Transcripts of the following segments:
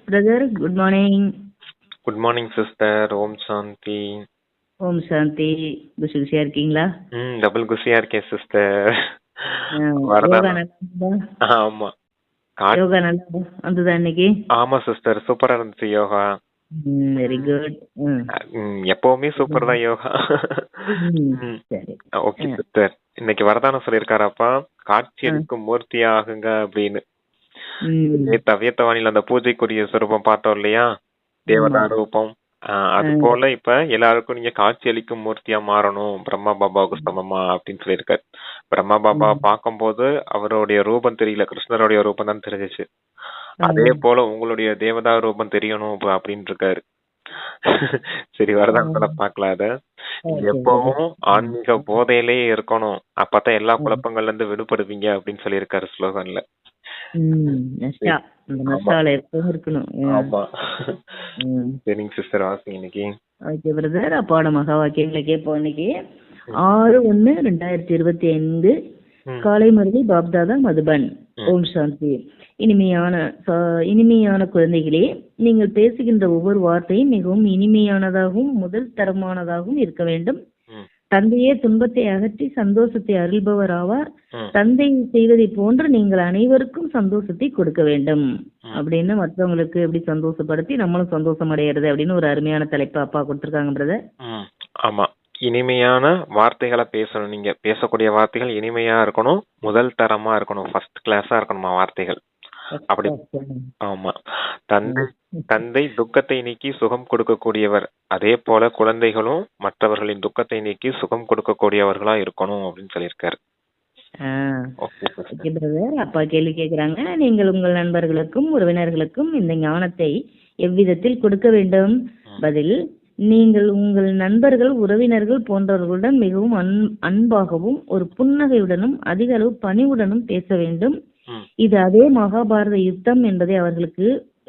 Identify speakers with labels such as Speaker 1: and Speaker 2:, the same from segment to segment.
Speaker 1: Brother good morning.
Speaker 2: Good morning sister. ஓம் சாந்தி.
Speaker 1: ஓம் சாந்தி. குஷியா இருக்கீங்களா?
Speaker 2: டபுள் குஷியா இருக்கேன் சிஸ்டர்.
Speaker 1: யோகா நல்லா
Speaker 2: ஆமா
Speaker 1: யோகா நல்லா வந்ததா இன்னைக்கு?
Speaker 2: ஆமா சிஸ்டர், சூப்பரா இருந்துச்சு யோகா.
Speaker 1: Very good.
Speaker 2: எப்பவுமே சூப்பர் தான் யோகா.
Speaker 1: சரி.
Speaker 2: ஓகே சிஸ்டர், இன்னைக்கு வரதானம் சொல்லியிருக்காராப்பா, காட்சி அளிக்கும் மூர்த்தி ஆகுங்க அப்படின்னு. தவியத்தவாணியில அந்த பூஜைக்குரிய சுரூபம் பார்த்தோம் இல்லையா, தேவதா ரூபம். அது போல இப்ப எல்லாருக்கும் நீங்க காட்சி அளிக்கும் மூர்த்தியா மாறணும், பிரம்மா பாபாவுக்கு சமமா அப்படின்னு சொல்லியிருக்காரு. பிரம்மா பாபா பார்க்கும்போது அவருடைய ரூபம் தெரியல, கிருஷ்ணருடைய ரூபம் தான் தெரிஞ்சிச்சு. அதே போல உங்களுடைய தேவதா ரூபம் தெரியணும் அப்படின்னு இருக்காரு. சரி, வரதானத்துல பாக்கலாம். அத எப்பவும் ஆன்மீக போதையிலே இருக்கணும், அப்பதான் எல்லா குழப்பங்கள்ல இருந்து விடுபடுவீங்க அப்படின்னு சொல்லியிருக்காரு ஸ்லோகன்ல. சரிங்க சிஸ்டர், வாசிங்க இன்னைக்கு.
Speaker 1: ஓகே பிரதர், அப்பாவோட மகா வாக்கியங்களை கேட்போம். இன்னைக்கு 6/1/2025 காலை மருதி பாப்தாதா மதுபன். ஓம் சாந்தி. இனிமையான குழந்தைகளே, நீங்கள் பேசுகின்ற ஒவ்வொரு வார்த்தையும் மிகவும் இனிமையானதாகவும் முதல் தரமானதாகவும் இருக்க வேண்டும். தந்தையே துன்பத்தை அகற்றி சந்தோஷத்தை அருள்பவர் ஆவார். தந்தை செய்வதை போன்று நீங்கள் அனைவருக்கும் சந்தோஷத்தை கொடுக்க வேண்டும் அப்படின்னு மற்றவங்களுக்கு எப்படி சந்தோஷப்படுத்தி நம்மளும் சந்தோஷம் அடையிறது அப்படின்னு ஒரு அருமையான தலைப்பு அப்பா கொடுத்திருக்காங்க பிரதர்.
Speaker 2: ஆமா, இனிமையான வார்த்தைகளை பேசணும். நீங்க பேசக்கூடிய வார்த்தைகள் இனிமையா இருக்கணும், முதல் தரமா இருக்கணும், ஃபர்ஸ்ட் கிளாஸா இருக்கணுமா வார்த்தைகள். அப்படி. ஆமா, தந்தை துக்கத்தை நீக்கி சுகம் கொடுக்கக்கூடியவர், அதே போல குழந்தைகளும் மற்றவர்களின் துக்கத்தை நீக்கி சுகம் கொடுக்கக்கூடியவர்களா இருக்கணும் அப்படின்னு சொல்லியிருக்காரு.
Speaker 1: அப்பா கேள்வி கேக்குறாங்க, நீங்கள் உங்கள் நண்பர்களுக்கும் உறவினர்களுக்கும் இந்த ஞானத்தை எவ்விதத்தில் கொடுக்க வேண்டும்? பதில், நீங்கள் உங்கள் நண்பர்கள் உறவினர்கள் போன்றவர்களுடன் மிகவும் அன்பாகவும் ஒரு புன்னகையுடனும் அதிக அளவு பணிவுடனும் பேச வேண்டும். இது அதே மகாபாரத யுத்தம் என்பதை அவர்களுக்கு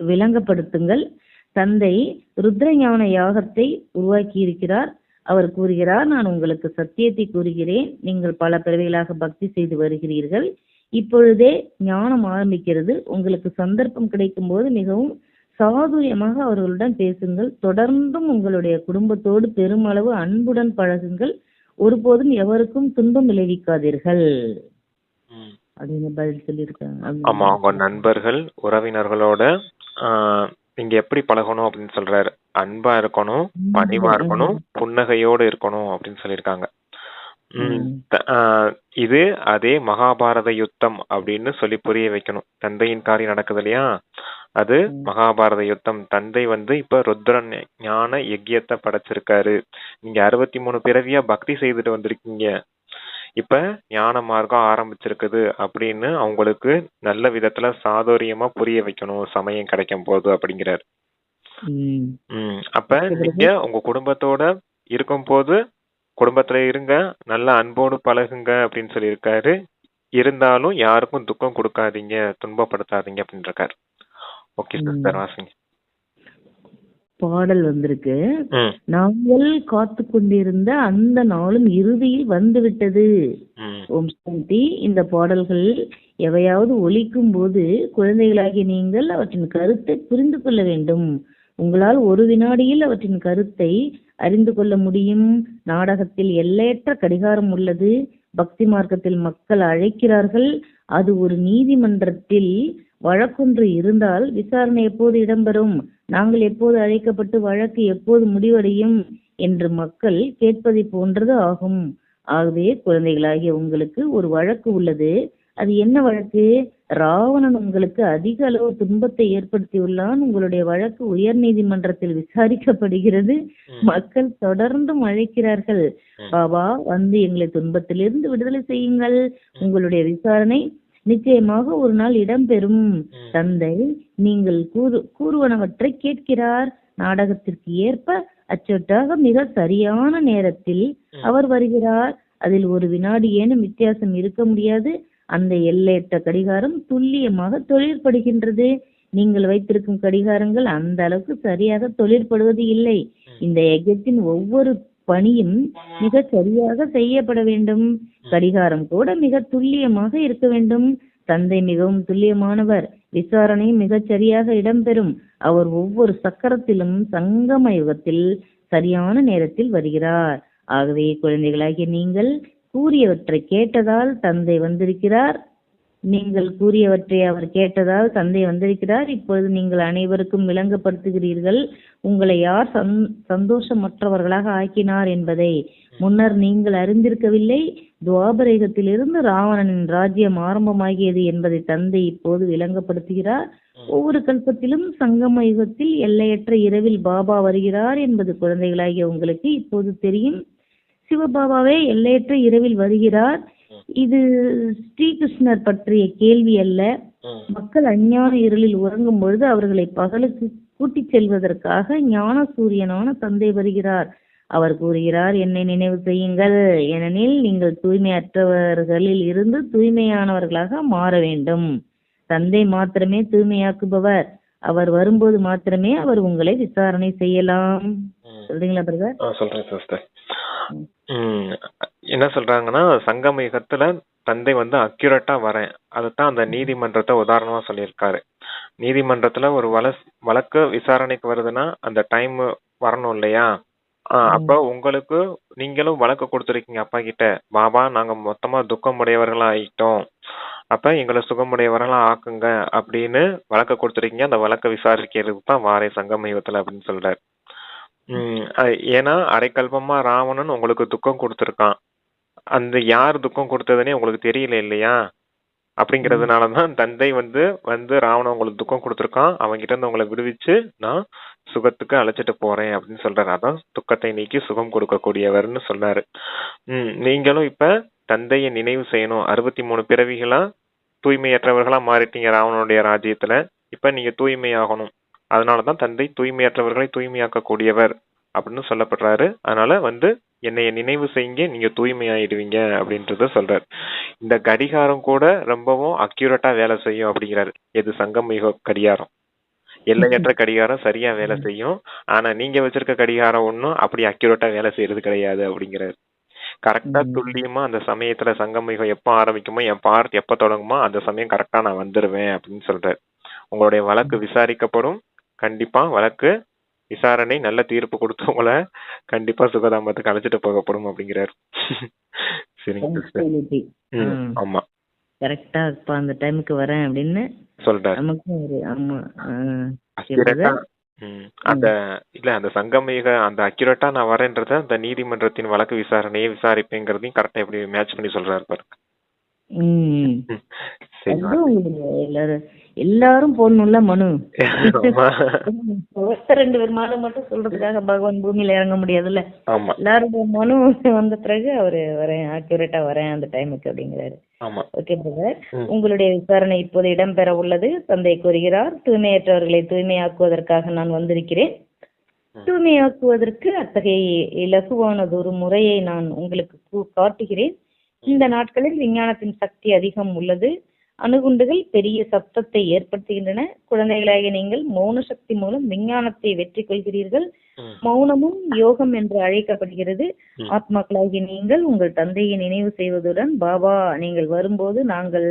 Speaker 1: விளங்கப்படுத்துங்கள். தந்தை ருத்ரஞான யாகத்தை உருவாக்கி இருக்கிறார். அவர் கூறுகிறார், நான் உங்களுக்கு சத்தியத்தை கூறுகிறேன், நீங்கள் பல பிறவிகளாக பக்தி செய்து வருகிறீர்கள், இப்பொழுதே ஞானம் ஆரம்பிக்கிறது. உங்களுக்கு சந்தர்ப்பம் கிடைக்கும் போது மிகவும் சாதுரியமாக அவர்களுடன் பேசுங்கள். தொடர்ந்தும் உங்களுடைய குடும்பத்தோடு பெருமளவு அன்புடன் பழகுங்கள். ஒருபோதும் எவருக்கும் துன்பம் விளைவிக்காதீர்கள் அப்படின்னு பதில் சொல்லியிருக்காங்க.
Speaker 2: ஆமா, அவங்க நண்பர்கள் உறவினர்களோட நீங்க எப்படி பழகணும் அப்படின்னு சொல்றாரு. அன்பா இருக்கணும், பணிவா இருக்கணும், புன்னகையோடு இருக்கணும் அப்படின்னு சொல்லியிருக்காங்க. இது அதே மகாபாரத யுத்தம் அப்படின்னு சொல்லி புரிய வைக்கணும். தந்தையின் காரியம் நடக்குது இல்லையா, அது மகாபாரத யுத்தம். தந்தை இப்ப ருத்ரன் ஞான யஜ்யத்தை படைச்சிருக்காரு. நீங்க 63 பிறவியா பக்தி செய்துட்டு வந்திருக்கீங்க, இப்ப ஞான மார்க்கம் ஆரம்பிச்சிருக்குது அப்படின்னு அவங்களுக்கு நல்ல விதத்துல சாதுரியமா புரிய வைக்கணும் சமயம் கிடைக்கும் போது அப்படிங்கிறாரு. அப்ப நீங்க உங்க குடும்பத்தோட இருக்கும் போது குடும்பத்துல இருங்க, நல்ல அன்போடு பழகுங்க அப்படின்னு சொல்லியிருக்காரு. இருந்தாலும் யாருக்கும் துக்கம் கொடுக்காதீங்க, துன்பப்படுத்தாதீங்க அப்படின்னு இருக்காரு. ஓகே சிஸ்டர், வாசிங்க.
Speaker 1: பாடல் வந்திருக்கு. நாங்கள் காத்து கொண்டிருந்த அந்த நாளும் இறுதியில் வந்து விட்டது. ஓம் சாந்தி. இந்த பாடல்கள் எவையாவது ஒலிக்கும் போது குழந்தைகளாகிய நீங்கள் அவற்றின் கருத்தை புரிந்து கொள்ள வேண்டும். உங்களால் ஒரு வினாடியில் அவற்றின் கருத்தை அறிந்து கொள்ள முடியும். நாடகத்தில் எல்லையற்ற கடிகாரம் உள்ளது. பக்தி மார்க்கத்தில் மக்கள் அழைக்கிறார்கள். அது ஒரு நீதிமன்றத்தில் வழக்கொன்று இருந்தால் விசாரணை எப்போது இடம்பெறும், நாங்கள் எப்போது அழைக்கப்பட்டு வழக்கு எப்போது முடிவடையும் என்று மக்கள் கேட்பதை போன்றது ஆகும். ஆகவே குழந்தைகளாகிய உங்களுக்கு ஒரு வழக்கு உள்ளது. அது என்ன வழக்கு? ராவணன் உங்களுக்கு அதிக அளவு துன்பத்தை ஏற்படுத்தியுள்ளான். உங்களுடைய வழக்கு உயர் நீதிமன்றத்தில் விசாரிக்கப்படுகிறது. மக்கள் தொடர்ந்தும் அழைக்கிறார்கள், பாபா வந்து எங்களை துன்பத்திலிருந்து விடுதலை செய்யுங்கள். உங்களுடைய விசாரணை நிச்சயமாக ஒரு நாள் இடம்பெறும். தந்தை நீங்கள் கூறுவனவற்றை கேட்கிறார். நாடகத்திற்கு ஏற்ப அச்சொட்டாக மிக சரியான நேரத்தில் அவர் வருகிறார். அதில் ஒரு வினாடி ஏனும் வித்தியாசம் இருக்க முடியாது. அந்த எல்லையற்ற கடிகாரம் துல்லியமாக தொழிற்படுகின்றது. நீங்கள் வைத்திருக்கும் கடிகாரங்கள் அந்த அளவுக்கு சரியாக தொழிற்படுவது இல்லை. இந்த யஜ்யத்தின் ஒவ்வொரு பணியும் மிக சரியாக செய்யப்பட வேண்டும். கடிகாரம் கூட மிக துல்லியமாக இருக்க வேண்டும். தந்தை மிகவும் துல்லியமானவர். விசாரணை மிகச் சரியாக இடம்பெறும். அவர் ஒவ்வொரு சக்கரத்திலும் சங்கம யுகத்தில் சரியான நேரத்தில் வருகிறார். ஆகவே குழந்தைகளாகிய நீங்கள் கூறியவற்றை கேட்டதால் தந்தை வந்திருக்கிறார். நீங்கள் கூறியவற்றை அவர் கேட்டதால் தந்தை வந்திருக்கிறார். இப்பொழுது நீங்கள் அனைவருக்கும் விளங்கப்படுத்துகிறீர்கள் உங்களை யார் சந்தோஷமற்றவர்களாக ஆக்கினார் என்பதை. முன்னர் நீங்கள் அறிந்திருக்கவில்லை. துவாபரேகத்திலிருந்து ராவணனின் ராஜ்யம் ஆரம்பமாகியது என்பதை தந்தை இப்போது விளங்கப்படுத்துகிறார். ஒவ்வொரு கல்பத்திலும் சங்கம யுகத்தில் எல்லையற்ற இரவில் பாபா வருகிறார் என்பது குழந்தைகளாகிய உங்களுக்கு இப்போது தெரியும். சிவபாபாவே எல்லையற்ற இரவில் வருகிறார். இது ஸ்ரீகிருஷ்ணர் பற்றிய கேள்வி அல்ல. மக்கள் அஞ்ஞான இருளில் உறங்கும் பொழுது அவர்களை பகலுக்கு கூட்டிச் செல்வதற்காக ஞான சூரியனான தந்தை வருகிறார். அவர் கூறுகிறார், என்னை நினைவு செய்யுங்கள், ஏனெனில் நீங்கள் தூய்மையற்றவர்களில் இருந்து தூய்மையானவர்களாக மாற வேண்டும். தந்தை மாத்திரமே தூய்மையாக்குபவர். அவர் வரும்போது மாத்திரமே அவர் உங்களை விசாரணை செய்யலாம். சொல்றீங்களா பிரதர்?
Speaker 2: சொல்றேன் சிஸ்டர். என்ன சொல்றாங்கன்னா, சங்கம யுகத்துல தந்தை வந்து அக்யூரேட்டா வரேன். அதுதான் அந்த நீதிமன்றத்தை உதாரணமா சொல்லியிருக்காரு. நீதிமன்றத்துல ஒரு வழக்கு விசாரணைக்கு வருதுன்னா அந்த டைம் வரணும் இல்லையா? அப்ப உங்களுக்கு நீங்களும் வழக்கு கொடுத்துருக்கீங்க அப்பா கிட்ட, பாபா நாங்க மொத்தமா துக்கமுடையவர்களா ஆயிட்டோம், அப்ப எங்களை சுகமுடையவர்களா ஆக்குங்க அப்படின்னு வழக்கு கொடுத்துருக்கீங்க. அந்த வழக்கை விசாரிக்கிறதுக்கு தான் வாரே சங்கம யுகத்துல அப்படின்னு சொல்றாரு. ஏன்னா அரைக்கல்பமா ராவணன் உங்களுக்கு துக்கம் கொடுத்துருக்கான். அந்த யார் துக்கம் கொடுத்ததுன்னே உங்களுக்கு தெரியல இல்லையா? அப்படிங்கறதுனாலதான் தந்தை வந்து ராவணன் உங்களுக்கு துக்கம் கொடுத்துருக்கான், அவன்கிட்ட இருந்து உங்களை விடுவிச்சு நான் சுகத்துக்கு அழைச்சிட்டு போறேன் அப்படின்னு சொல்றாரு. அதான் துக்கத்தை நீக்கி சுகம் கொடுக்கக்கூடியவர்னு சொன்னாரு. நீங்களும் இப்ப தந்தையை நினைவு செய்யணும். 63 பிறவிகளா தூய்மையற்றவர்களா மாறிட்டீங்க ராவணனுடைய ராஜ்யத்துல. இப்ப நீங்க தூய்மையாகணும். அதனாலதான் தந்தை தூய்மையற்றவர்களை தூய்மையாக்க கூடியவர் அப்படின்னு சொல்லப்படுறாரு. அதனால என்னைய நினைவு செய்யுங்க, நீங்க தூய்மையாயிடுவீங்க அப்படின்றத சொல்றாரு. இந்த கடிகாரம் கூட ரொம்பவும் அக்யூரேட்டா வேலை செய்யும் அப்படிங்கிறாரு. எது சங்கம யுக கடிகாரம், எல்லையற்ற கடிகாரம் சரியா வேலை செய்யும். ஆனா நீங்க வச்சிருக்க கடிகாரம் ஒன்னும் அப்படி அக்யூரேட்டா வேலை செய்யறது கிடையாது அப்படிங்கிறாரு. கரெக்டா துல்லியமா அந்த சமயத்துல சங்கம யுகம் எப்ப ஆரம்பிக்குமோ, என் பார்ட் எப்ப தொடங்குமோ அந்த சமயம் கரெக்டா நான் வந்துருவேன் அப்படின்னு சொல்றாரு. உங்களுடைய வழக்கு விசாரிக்கப்படும். கண்டிப்பா வழக்கு விசாரணை நல்ல தீர்ப்பு கொடுத்தவங்கள கண்டிப்பா சுகதாமத்துக்கு அழைச்சிட்டு போகப்படும் அப்படிங்கிறாரு. சரிங்க சிஸ்டர். ஆமா,
Speaker 1: கரெக்டா இப்ப அந்த டைமுக்கு வரேன் அப்படின்னு
Speaker 2: சொல்றாரு.
Speaker 1: நமக்கு ஒரு ஆமா
Speaker 2: அந்த இல்ல அந்த சங்கமயுக அந்த அக்யூரேட்டா நான் வரேன்றத அந்த நீதிமன்றத்தின் வழக்கு விசாரணையை விசாரிப்பேங்கிறதையும் கரெக்டா எப்படி மேட்ச் பண்ணி சொல்றாரு பாருங்க.
Speaker 1: எல்லாரும் போடணும்ல மனு. ரெண்டு பேர் மனு மட்டும் சொல்றதுக்காக பகவான் பூமியில இறங்க முடியாதுல்ல. எல்லாரும் மனு வந்த பிறகு அவரு வரேன் அக்யூரேட்டா வரேன் அந்த டைமுக்கு அப்படிங்கிறாரு. ஓகே பிரதர், உங்களுடைய விசாரணை இப்போது இடம்பெற உள்ளது. தந்தை கூறுகிறார், தூய்மையற்றவர்களை தூய்மையாக்குவதற்காக நான் வந்திருக்கிறேன். தூய்மையாக்குவதற்கு அத்தகைய இலகுவானது ஒரு முறையை நான் உங்களுக்கு காட்டுகிறேன். இந்த நாட்களில் விஞ்ஞானத்தின் சக்தி அதிகம் உள்ளது. அணுகுண்டுகள் பெரிய சப்தத்தை ஏற்படுத்துகின்றன. குழந்தைகளாகிய நீங்கள் மௌன சக்தி மூலம் விஞ்ஞானத்தை வெற்றி கொள்கிறீர்கள். மௌனமும் யோகம் என்று அழைக்கப்படுகிறது. ஆத்மாக்களாகிய நீங்கள் உங்கள் தந்தையை நினைவு செய்வதுடன், பாபா நீங்கள் வரும்போது நாங்கள்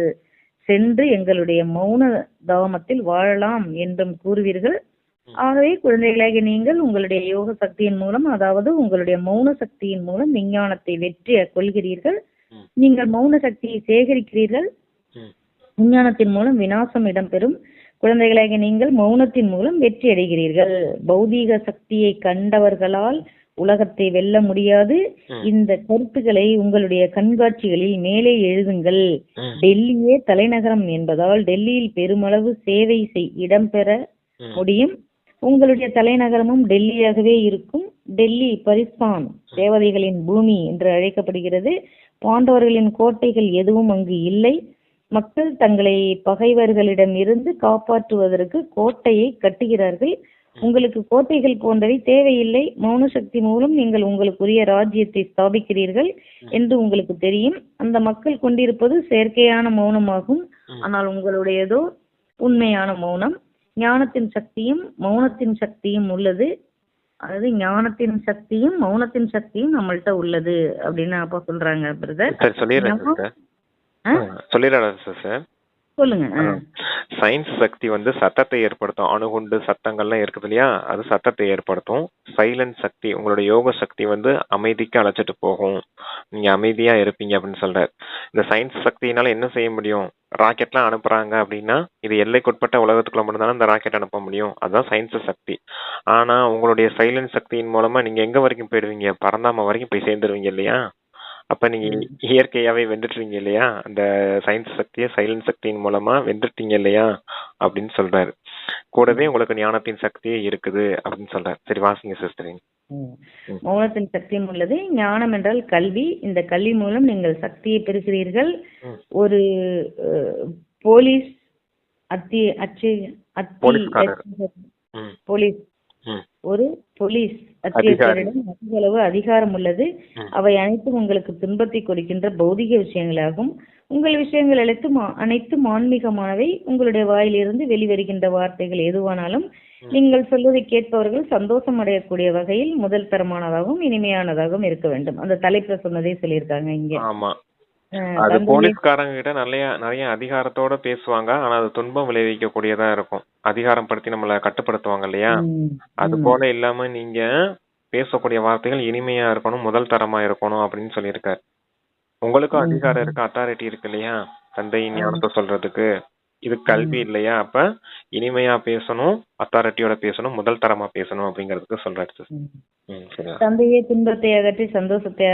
Speaker 1: சென்று எங்களுடைய மௌன தாமத்தில் வாழலாம் என்றும் கூறுவீர்கள். ஆகவே குழந்தைகளாகிய நீங்கள் உங்களுடைய யோக சக்தியின் மூலம், அதாவது உங்களுடைய மௌன சக்தியின் மூலம் விஞ்ஞானத்தை வெற்றி கொள்கிறீர்கள். நீங்கள் மௌன சக்தியை சேகரிக்கிறீர்கள். விஞ்ஞானத்தின் மூலம் விநாசம் இடம்பெறும். குழந்தைகளாகிய நீங்கள் மௌனத்தின் மூலம் வெற்றி அடைகிறீர்கள். பௌதீக சக்தியை கண்டவர்களால் உலகத்தை வெல்ல முடியாது. இந்த கருத்துக்களை உங்களுடைய கண்காட்சிகளில் மேலே எழுதுங்கள். டெல்லியே தலைநகரம் என்பதால் டெல்லியில் பெருமளவு சேவை இடம்பெற முடியும். உங்களுடைய தலைநகரமும் டெல்லியாகவே இருக்கும். டெல்லி பரிஸ்தான் தேவதைகளின் பூமி என்று அழைக்கப்படுகிறது. பாண்டவர்களின் கோட்டைகள் எதுவும் அங்கு இல்லை. மக்கள் தங்களை பகைவர்களிடம் இருந்து காப்பாற்றுவதற்கு கோட்டையை கட்டுகிறார்கள். உங்களுக்கு கோட்டைகள் போன்றவை தேவையில்லை. மௌன சக்தி மூலம் நீங்கள் உங்களுக்குரிய ராஜ்யத்தை ஸ்தாபிக்கிறீர்கள் என்று உங்களுக்கு தெரியும். அந்த மக்கள் கொண்டிருப்பது செயற்கையான மௌனமாகும். ஆனால் உங்களுடையதோ உண்மையான மௌனம். ஞானத்தின் சக்தியும் மௌனத்தின் சக்தியும் உள்ளது. அதாவது ஞானத்தின் சக்தியும் மௌனத்தின் சக்தியும் நம்மள்ட்ட உள்ளது அப்படின்னு அப்பா சொல்றாங்க பிரதர்.
Speaker 2: சொல்லிடுறேன் சார்.
Speaker 1: சொல்லுங்க.
Speaker 2: சயின்ஸ் சக்தி வந்து சத்தத்தை ஏற்படுத்தும். அணுகுண்டு சத்தங்கள்லாம் இருக்குது இல்லையா, அது சத்தத்தை ஏற்படுத்தும். சைலன்ட் சக்தி, உங்களோட யோக சக்தி வந்து அமைதிக்கு அழைச்சிட்டு போகும். நீங்க அமைதியா இருப்பீங்க அப்படின்னு சொல்றாரு. இந்த சயின்ஸ் சக்தியினால என்ன செய்ய முடியும்? ராக்கெட்லாம் அனுப்புறாங்க அப்படின்னா இது எல்லைக்குட்பட்ட உலகத்துக்குள்ள மட்டும்தானே இந்த ராக்கெட் அனுப்ப முடியும். அதுதான் சயின்ஸ் சக்தி. ஆனா உங்களுடைய சைலன்ட் சக்தியின் மூலமா நீங்க எங்க வரைக்கும் போயிடுவீங்க? பரந்தாம வரைக்கும் போய் சேர்ந்துருவீங்க இல்லையா? அப்ப நீங்க இயற்கையாவே வென்றுட்டீங்க இல்லையா? அந்த சயின்ஸ் சக்தியை சைலன்ட் சக்தியின் மூலமா வென்றுட்டீங்க இல்லையா அப்படின்னு சொல்றாரு. கூடவே உங்களுக்கு ஞானத்தின் சக்தியே இருக்குது அப்படின்னு சொல்றாரு. சரி, வாசிங்க சிஸ்டர்.
Speaker 1: மௌனத்தின் சக்தியும் உள்ளது. ஞானம் என்றால் கல்வி. இந்த கல்வி மூலம் நீங்கள் சக்தியை பெறுகிறீர்கள். ஒரு போலீஸ் போலீஸ் ஒரு போலீஸ் அத்தியட்சரிடம் அதிக அளவு அதிகாரம் உள்ளது. அவை அனைத்தும் உங்களுக்கு துன்பத்தை கொடுக்கின்ற பௌதிக விஷயங்களாகும். உங்கள் விஷயங்கள் அனைத்தும் ஆன்மீகமானவை. உங்களுடைய வாயிலிருந்து வெளிவருகின்ற வார்த்தைகள் எதுவானாலும் நீங்கள் சொல்வதை கேட்பவர்கள் சந்தோஷம் அடையக்கூடிய வகையில் முதல் தரமானதாகவும் இனிமையானதாகவும் இருக்க வேண்டும். அந்த தலைப்புல சொன்னதே சொல்லியிருக்காங்க இங்க.
Speaker 2: ஆமா, அது போலீஸ்காரங்க கிட்ட நிறைய அதிகாரத்தோட பேசுவாங்க. ஆனா அது துன்பம் விளைவிக்க கூடியதா இருக்கும். அதிகாரம் படுத்தி நம்மள கட்டுப்படுத்துவாங்க இல்லையா? அது போல இல்லாம நீங்க பேசக்கூடிய வார்த்தைகள் இனிமையா இருக்கணும், முதல் தரமா இருக்கணும் அப்படின்னு சொல்லியிருக்காரு. உங்களுக்கும் அதிகாரம் இருக்கு, அத்தாரிட்டி இருக்கு இல்லையா? தந்தையின் ஞானத்தை சொல்றதுக்கு. இது கல்வி இல்லையா? அப்ப இனிமையா பேசணும், அத்தாரிட்டியோட பேசணும், முதல் தரமா பேசணும் அப்படிங்கறதுக்கு சொல்றாரு.
Speaker 1: தந்தையே துன்பத்தை அகற்றி சந்தோஷத்தை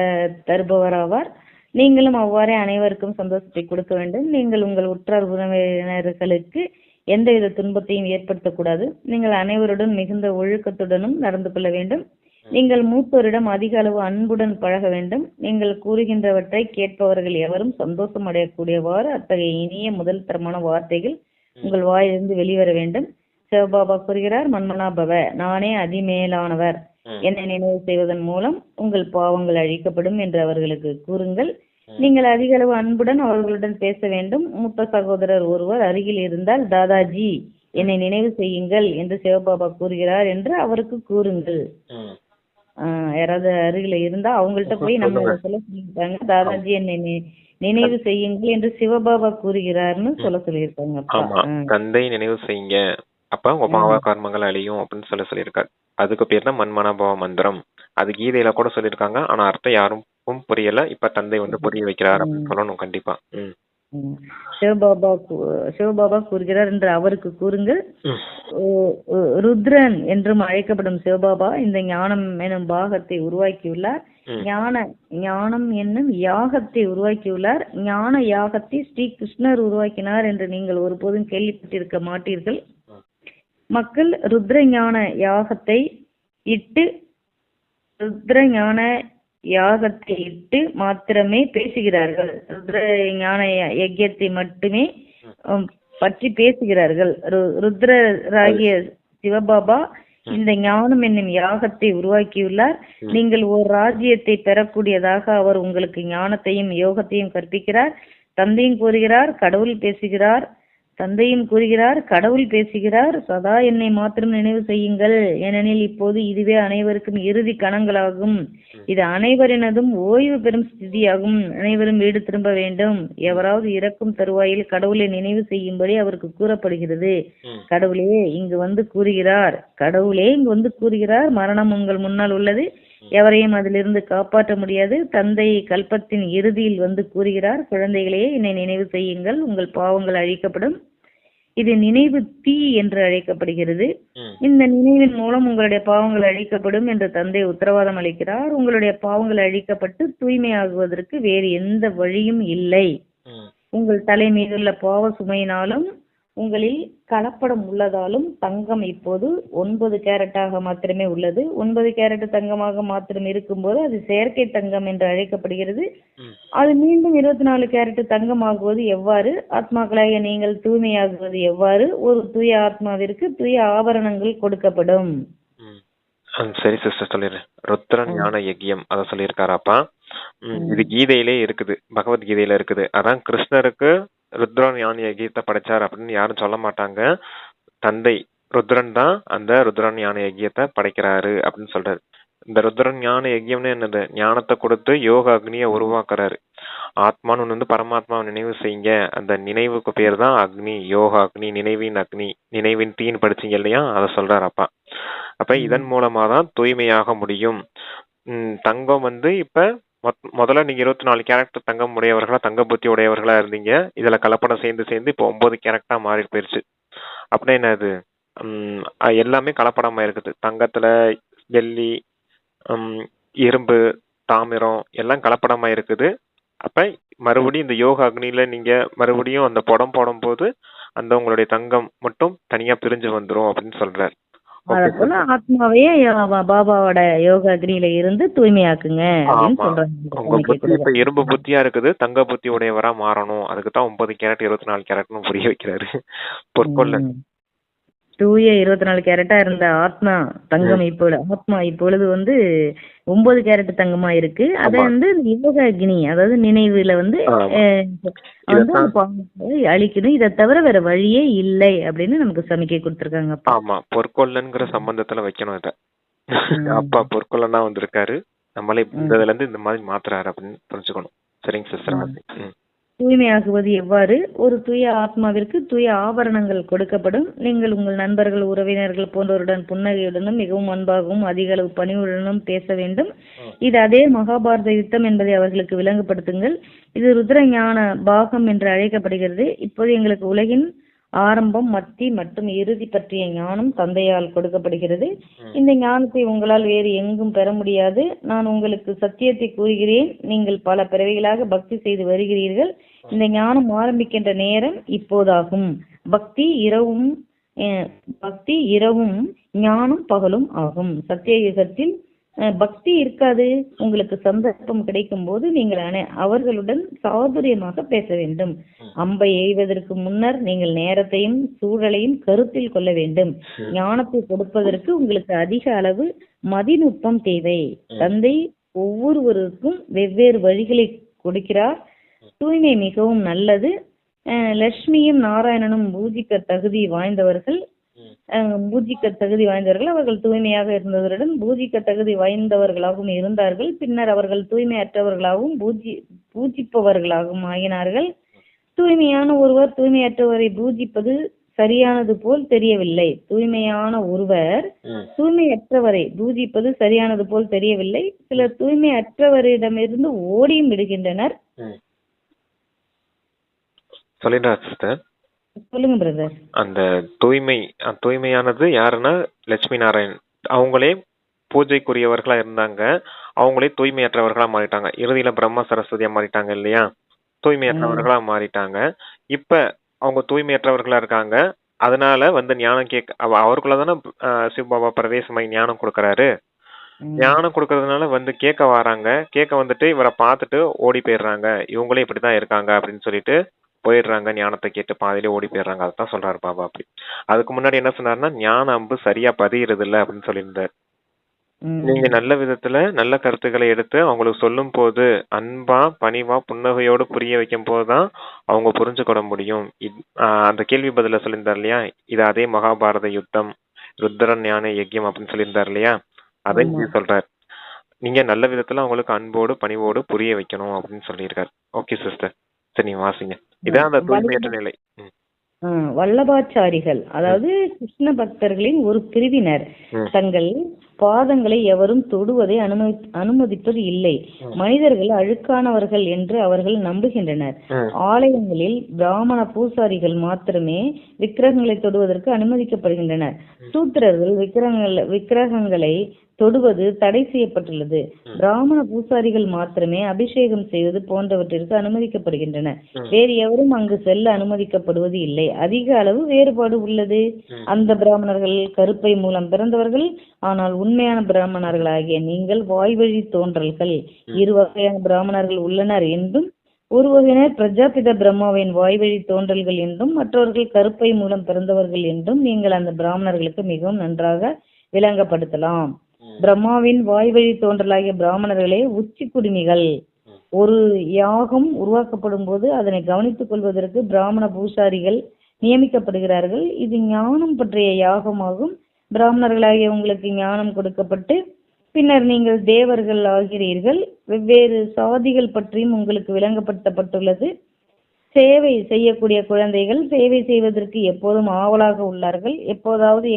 Speaker 1: தருபவராவார். நீங்களும் அவ்வாறே அனைவருக்கும் சந்தோஷத்தை கொடுக்க வேண்டும். நீங்கள் உங்கள் உற்றார் உறவினர்களுக்கு எந்தவித துன்பத்தையும் ஏற்படுத்தக்கூடாது. நீங்கள் அனைவருடன் மிகுந்த ஒழுக்கத்துடனும் நடந்து கொள்ள வேண்டும். நீங்கள் மூத்தோரிடம் அதிக அளவு அன்புடன் பழக வேண்டும். நீங்கள் கூறுகின்றவற்றை கேட்பவர்கள் எவரும் சந்தோஷம் அடையக்கூடியவாறு அத்தகைய இனிய முதல் தரமான வார்த்தைகள் உங்கள் வாயிலிருந்து வெளிவர வேண்டும். சிவபாபா கூறுகிறார், மன்மனாபவ, நானே அதிமேலானவர். என்னை நினைவு செய்வதன் மூலம் உங்கள் பாவங்கள் அழிக்கப்படும் என்று அவர்களுக்கு கூறுங்கள். நீங்கள் அதிக அளவு அன்புடன் அவர்களுடன் பேச வேண்டும். மூத்த சகோதரர் ஒருவர் அருகில் இருந்தால், தாதாஜி என்னை நினைவு செய்யுங்கள் என்று சிவபாபா கூறுகிறார் என்று அவருக்கு கூறுங்கள். யாராவது அருகில இருந்தா அவங்கள்ட்ட போய் நம்ம சொல்ல சொல்லியிருக்காங்க, தாதாஜி என்னை நினைவு செய்யுங்கள் என்று சிவபாபா கூறுகிறார்னு சொல்ல சொல்லியிருக்காங்க.
Speaker 2: தந்தை நினைவு செய்யுங்க, அப்ப உங்க பாவ கர்மங்கள் அழியும் அப்படின்னு சொல்லியிருக்காரு. அதுக்கு பேர் தான் மன்மனாபவ மந்திரம். அது கீதையில கூட சொல்லியிருக்காங்க. ஆனா அர்த்தம் யாருக்கும் புரியல. இப்ப தந்தை வந்து புரிய வைக்கிறார் அப்படின்னு சொல்லணும் கண்டிப்பா.
Speaker 1: சிவபாபா கூறுகிறார் என்று அவருக்கு கூறுங்கள். ருத்ரன் என்றும் அழைக்கப்படும் சிவபாபா இந்த ஞானம் எனும் பாகத்தை உருவாக்கியுள்ளார். ஞானம் என்னும் யாகத்தை உருவாக்கியுள்ளார். ஞான யாகத்தை ஸ்ரீ கிருஷ்ணர் உருவாக்கினார் என்று நீங்கள் ஒருபோதும் கேள்விப்பட்டிருக்க மாட்டீர்கள். மக்கள் ருத்ர ஞான யாகத்தை இட்டு மாத்திரமே பேசுகிறார்கள். ருத்ர ஞான யஜ்யத்தை மட்டுமே பற்றி பேசுகிறார்கள். ருத்ரராகிய சிவபாபா இந்த ஞானம் என்னும் யாகத்தை உருவாக்கியுள்ளார். நீங்கள் ஒரு ராஜ்யத்தை பெறக்கூடியதாக அவர் உங்களுக்கு ஞானத்தையும் யோகத்தையும் கற்பிக்கிறார். தந்தையும் கூறுகிறார், கடவுள் பேசுகிறார், சதா என்னை மாத்திரம் நினைவு செய்யுங்கள். ஏனெனில் இப்போது இதுவே அனைவருக்கும் இறுதி கணங்களாகும். இது அனைவரினதும் ஓய்வு பெறும் ஸ்திதியாகும். அனைவரும் வீடு திரும்ப வேண்டும். எவராவது இறக்கும் தருவாயில் கடவுளை நினைவு செய்யும்படி அவருக்கு கூறப்படுகிறது. கடவுளே இங்கு வந்து கூறுகிறார், மரணம் உங்கள் முன்னால் உள்ளது. எவரையும் அதிலிருந்து காப்பாற்ற முடியாது. தந்தை கல்பத்தின் இறுதியில் வந்து கூறுகிறார், குழந்தைகளே என்னை நினைவு செய்யுங்கள், உங்கள் பாவங்கள் அழிக்கப்படும். இது நினைவு தீ என்று அழைக்கப்படுகிறது. இந்த நினைவின் மூலம் உங்களுடைய பாவங்கள் அழிக்கப்படும் என்று தந்தை உத்தரவாதம் அளிக்கிறார். உங்களுடைய பாவங்கள் அழிக்கப்பட்டு தூய்மையாகுவதற்கு வேறு எந்த வழியும் இல்லை. உங்கள் தலை மீதுள்ள பாவ சுமையினாலும் உங்களில் கலப்படம் உள்ளதாலும் தங்கம் இப்போது 9 கேரட்டாக மாத்திரமே உள்ளது. 9 கேரட் தங்கமாக மாத்திரம் இருக்கும்போது அது செயற்கை தங்கம் என்று அழைக்கப்படுகிறது. அது மீண்டும் 24 கேரட் தங்கமாகுவது எவ்வாறு? ஆத்மாக்களாக நீங்கள் தூய்மையாகுவது எவ்வாறு? ஒரு தூய ஆத்மாவிற்கு தூய ஆபரணங்கள் கொடுக்கப்படும்.
Speaker 2: சரி சிஸ்டர், சொல்லிடுறேன். ருத்ர ஞான யஜ்யம் அத சொல்லியிருக்காராப்பா. இது கீதையிலே இருக்குது, பகவத்கீதையில இருக்குது. அதான் கிருஷ்ணருக்கு ருத்ர ஞான யஜ்யத்தை படைச்சார் அப்படின்னு யாரும் சொல்ல மாட்டாங்க. தந்தை ருத்ரன் தான் அந்த ருத்ர ஞான யஜ்யத்தை படைக்கிறாரு அப்படின்னு சொல்றாரு. இந்த ருத்ரன் ஞான யஜ்யம்னு என்னது? ஞானத்தை கொடுத்து யோக அக்னியை உருவாக்குறாரு. ஆத்மான்னு ஒண்ணு வந்து பரமாத்மாவை நினைவு செய்யுங்க. அந்த நினைவுக்கு பேர் தான் அக்னி, யோக அக்னி, நினைவின் அக்னி, நினைவின் தீன்னு படிச்சீங்க இல்லையா? அதை சொல்றாரு அப்பா. அப்ப இதன் மூலமா தான் தூய்மையாக முடியும். தங்கம் வந்து இப்ப முதல்ல நீங்க 24 கேரக்டர் தங்கம் உடையவர்களா, தங்க புத்தி உடையவர்களா இருந்தீங்க. இதுல கலப்படம் சேர்ந்து இப்ப 9 கேரக்டரா மாறி போயிருச்சு. அப்படின்னா என்னது? எல்லாமே கலப்படமா இருக்குது. தங்கத்துல வெள்ளி, இரும்பு, தாமிரம் எல்லாம் கலப்படமா இருக்குது. அப்ப மறுபடியும் இந்த யோக அக்னியில நீங்க மறுபடியும் அந்த படம் போடும் போது அந்த உங்களுடைய தங்கம் மட்டும் தனியா பிரிஞ்சு வந்துரும் அப்படின்னு சொல்றாரு.
Speaker 1: அதப்போல ஆத்மாவையே பாபாவோட யோக அக்னியில இருந்து தூய்மையாக்குங்க அப்படின்னு சொல்றாங்க.
Speaker 2: உங்க புத்தி இப்ப இரும்பு புத்தியா இருக்குது, தங்க புத்தி உடையவரா மாறணும். அதுக்குதான் 9 கேரட் 24 கேரட்னு புரிய வைக்கிறாரு பொற்கொள்ள.
Speaker 1: தூய 24 கேரட்டா இருந்த ஆத்மா தங்கம் ஆத்மா இப்பொழுது வந்து 9 கேரட் தங்கமா இருக்கு. அத வந்து யோக அக்னி, அதாவது நினைவுல வந்து அழிக்கணும். இதை தவிர வேற வழியே இல்லை அப்படின்னு நமக்கு சமிக்கை கொடுத்திருக்காங்க.
Speaker 2: ஆமா, பொற்கொள்ளன்கிற சம்பந்தத்துல வைக்கணும் இத. அப்பா பொற்கொள்ளனா வந்திருக்காரு, நம்மளே இதுல இருந்து இந்த மாதிரி மாத்துறாரு அப்படின்னு புரிஞ்சுக்கணும். சரிங்க சிஸ்டர்.
Speaker 1: தூய்மையாகுவது எவ்வாறு? ஒரு தூய ஆத்மாவிற்கு தூய ஆபரணங்கள் கொடுக்கப்படும். நீங்கள் உங்கள் நண்பர்கள், உறவினர்கள் போன்றவருடன் புன்னகையுடனும் மிகவும் அன்பாகவும் அதிக அளவு பணிவுடனும் பேச வேண்டும். இது அதே மகாபாரத யுத்தம் என்பதை அவர்களுக்கு விளங்கப்படுத்துங்கள். இது ருத்ர ஞான பாகம் என்று அழைக்கப்படுகிறது. இப்போது எங்களுக்கு உலகின் ஆரம்பம், மத்தி மற்றும் இறுதி பற்றிய ஞானம் தந்தையால் கொடுக்கப்படுகிறது. இந்த ஞானத்தை உங்களால் வேறு எங்கும் பெற முடியாது. நான் உங்களுக்கு சத்தியத்தை கூறுகிறேன். நீங்கள் பல பிறவிகளாக பக்தி செய்து வருகிறீர்கள். இந்த ஞானம் ஆரம்பிக்கின்ற நேரம் இப்போதாகும். பக்தி இரவும் ஞானம் பகலும் ஆகும். சத்திய யுகத்தில் பக்தி இருக்காது. உங்களுக்கு சந்தர்ப்பம் கிடைக்கும் போது நீங்கள் அவர்களுடன் சாதுரியமாக பேச வேண்டும். அம்பை எய்வதற்கு முன்னர் நீங்கள் நேரத்தையும் சூழலையும் கருத்தில் கொள்ள வேண்டும். ஞானத்தை கொடுப்பதற்கு உங்களுக்கு அதிக அளவு மதிநுட்பம் தேவை. தந்தை ஒவ்வொருவருக்கும் வெவ்வேறு வழிகளை கொடுக்கிறார். தூய்மை மிகவும் நல்லது. லட்சுமியும் நாராயணனும் பூஜிக்க தகுதி வாய்ந்தவர்கள். அவர்கள் தூய்மையாக இருந்தவருடன் பூஜிக்க தகுதி வாய்ந்தவர்களாகவும் இருந்தார்கள். பின்னர் அவர்கள் தூய்மையற்றவர்களாகவும் பூஜிப்பவர்களாகவும் ஆகினார்கள். தூய்மையான ஒருவர் தூய்மையற்றவரை பூஜிப்பது சரியானது போல் தெரியவில்லை. தூய்மையான ஒருவர் தூய்மையற்றவரை பூஜிப்பது சரியானது போல் தெரியவில்லை. சிலர் தூய்மையற்றவரிடமிருந்து ஓடியும் விடுகின்றனர். சொல்லுங்க பிரதர்.
Speaker 2: அந்த தூய்மையானது யாருன்னா லட்சுமி நாராயண். அவங்களே பூஜைக்குரியவர்களா இருந்தாங்க. அவங்களே தூய்மையற்றவர்களா மாறிட்டாங்க. இறுதியில பிரம்ம சரஸ்வதியா மாறிட்டாங்க இல்லையா? தூய்மையற்றவர்களா மாறிட்டாங்க. இப்ப அவங்க தூய்மையற்றவர்களா இருக்காங்க. அதனால வந்து ஞானம் அவருக்குள்ளதானே சிவபாபா பிரவேசமாய் ஞானம் கொடுக்கறாரு. ஞானம் கொடுக்கறதுனால வந்து கேட்க வராங்க. கேட்க வந்துட்டு இவரை பார்த்துட்டு ஓடி போயிடுறாங்க. இவங்களே இப்படிதான் இருக்காங்க அப்படின்னு சொல்லிட்டு போயிடுறாங்க. ஞானத்தை கேட்டு பாதியிலே ஓடி போயிடுறாங்க. அதுதான் சொல்றாரு பாபா. அப்படி அதுக்கு முன்னாடி என்ன சொன்னாருன்னா, ஞான அம்பு சரியா பதியறது இல்லை அப்படின்னு சொல்லியிருந்தாரு. நீங்க நல்ல விதத்துல நல்ல கருத்துக்களை எடுத்து அவங்களுக்கு சொல்லும் போது அன்பா பணிவா புன்னகையோடு புரிய வைக்கும் போதுதான் அவங்க புரிஞ்சுக்கொள்ள முடியும். அந்த கேள்வி பதில சொல்லியிருந்தார் இல்லையா? இது அதே மகாபாரத யுத்தம், ருத்ரன் ஞான யஜ்யம் அப்படின்னு சொல்லியிருந்தார் இல்லையா? அதை சொல்றாரு. நீங்க நல்ல விதத்துல அவங்களுக்கு அன்போடு பணிவோடு புரிய வைக்கணும் அப்படின்னு சொல்லியிருக்காரு. ஓகே சிஸ்டர், சரி நீங்க வாசிங்க. இதான் அந்த தூய்மையற்ற நிலை.
Speaker 1: வல்லபாச்சாரிகள், அதாவது கிருஷ்ண பக்தர்களின் ஒரு பிரிவினர், தங்கள் பாதங்களை எவரும் தொடுவதை அனுமதிப்பது இல்லை. மனிதர்கள் அழுக்கானவர்கள் என்று அவர்கள் நம்புகின்றனர். ஆலயங்களில் பிராமண பூசாரிகள் மாத்திரமே விக்கிரகங்களை தொடுவதற்கு அனுமதிக்கப்படுகின்றனர். சூத்திரர்கள் விக்கிரகங்களை தொடுவது தடை செய்யப்பட்டுள்ளது. பிராமண பூசாரிகள் மாத்திரமே அபிஷேகம் செய்வது போன்றவற்றிற்கு அனுமதிக்கப்படுகின்றன. வேறு எவரும் அங்கு செல்ல அனுமதிக்கப்படுவது இல்லை. அதிக அளவு வேறுபாடு உள்ளது. அந்த பிராமணர்கள் கருப்பை மூலம் பிறந்தவர்கள், ஆனால் உண்மையான பிராமணர்களாகிய நீங்கள் வாய்வழி தோன்றல்கள். 2 வகையான பிராமணர்கள் உள்ளனர் என்றும், ஒரு வகையினர் பிரஜாபித பிரம்மாவின் வாய்வழி தோன்றல்கள் என்றும், மற்றவர்கள் கருப்பை மூலம் பிறந்தவர்கள் என்றும் நீங்கள் அந்த பிராமணர்களுக்கு மிகவும் நன்றாக விளங்கப்படுத்தலாம். பிரம்மாவின் வாய்வழி தோன்றலாகிய பிராமணர்களே உச்சி குடிமிகள். ஒரு யாகம் உருவாக்கப்படும் போது அதனை கவனித்துக் கொள்வதற்கு பிராமண பூசாரிகள் நியமிக்கப்படுகிறார்கள். இது ஞானம் பற்றிய யாகமாகும். பிராமணர்களாகிய உங்களுக்கு ஞானம் கொடுக்கப்பட்டு பின்னர் நீங்கள் தேவர்கள் ஆகிறீர்கள். வெவ்வேறு சாதிகள் பற்றியும் உங்களுக்கு விளங்கப்படுத்தப்பட்டுள்ளது. சேவை செய்யக்கூடிய குழந்தைகள் சேவை செய்வதற்கு எப்போதும் ஆவலாக உள்ளார்கள். எப்போதாவது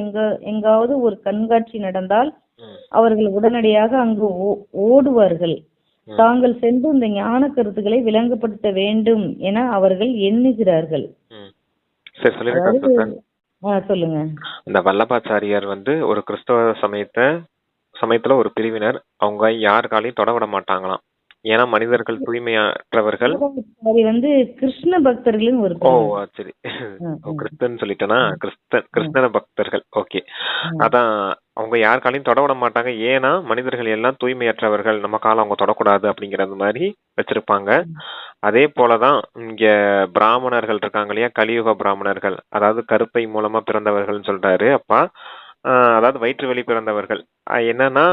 Speaker 1: எங்காவது ஒரு கண்காட்சி நடந்தால் அவர்கள் உடனடியாக அங்கு ஓடுவார்கள். தாங்கள் சென்று இந்த ஞான கருத்துக்களை விளங்கப்படுத்த வேண்டும் என அவர்கள் எண்ணுகிறார்கள். சொல்லுங்க.
Speaker 2: இந்த வல்லபாச்சாரியார் ஒரு கிறிஸ்தவ சமயத்துல ஒரு பிரிவினர், அவங்க யாருக்காலையும் தொட விட மாட்டாங்களாம். ஏன்னா மனிதர்கள் தூய்மையற்றவர்கள்.
Speaker 1: கிருஷ்ண பக்தர்கள்.
Speaker 2: ஓ சரி, கிறிஸ்தன் சொல்லிட்டேனா, கிருஷ்ண பக்தர்கள். ஓகே, அதான் அவங்க யாருக்காலையும் தொட விட மாட்டாங்க. ஏன்னா மனிதர்கள் எல்லாம் தூய்மையற்றவர்கள், நம்ம காலம் அவங்க தொடக்கூடாது அப்படிங்கறது மாதிரி வச்சிருப்பாங்க. அதே போலதான் இங்க பிராமணர்கள் இருக்காங்க இல்லையா, கலியுக பிராமணர்கள், அதாவது கருப்பை மூலமா பிறந்தவர்கள் சொல்றாரு அப்பா. அதாவது வயிற்று வெளி பிறந்தவர்கள். என்னன்னா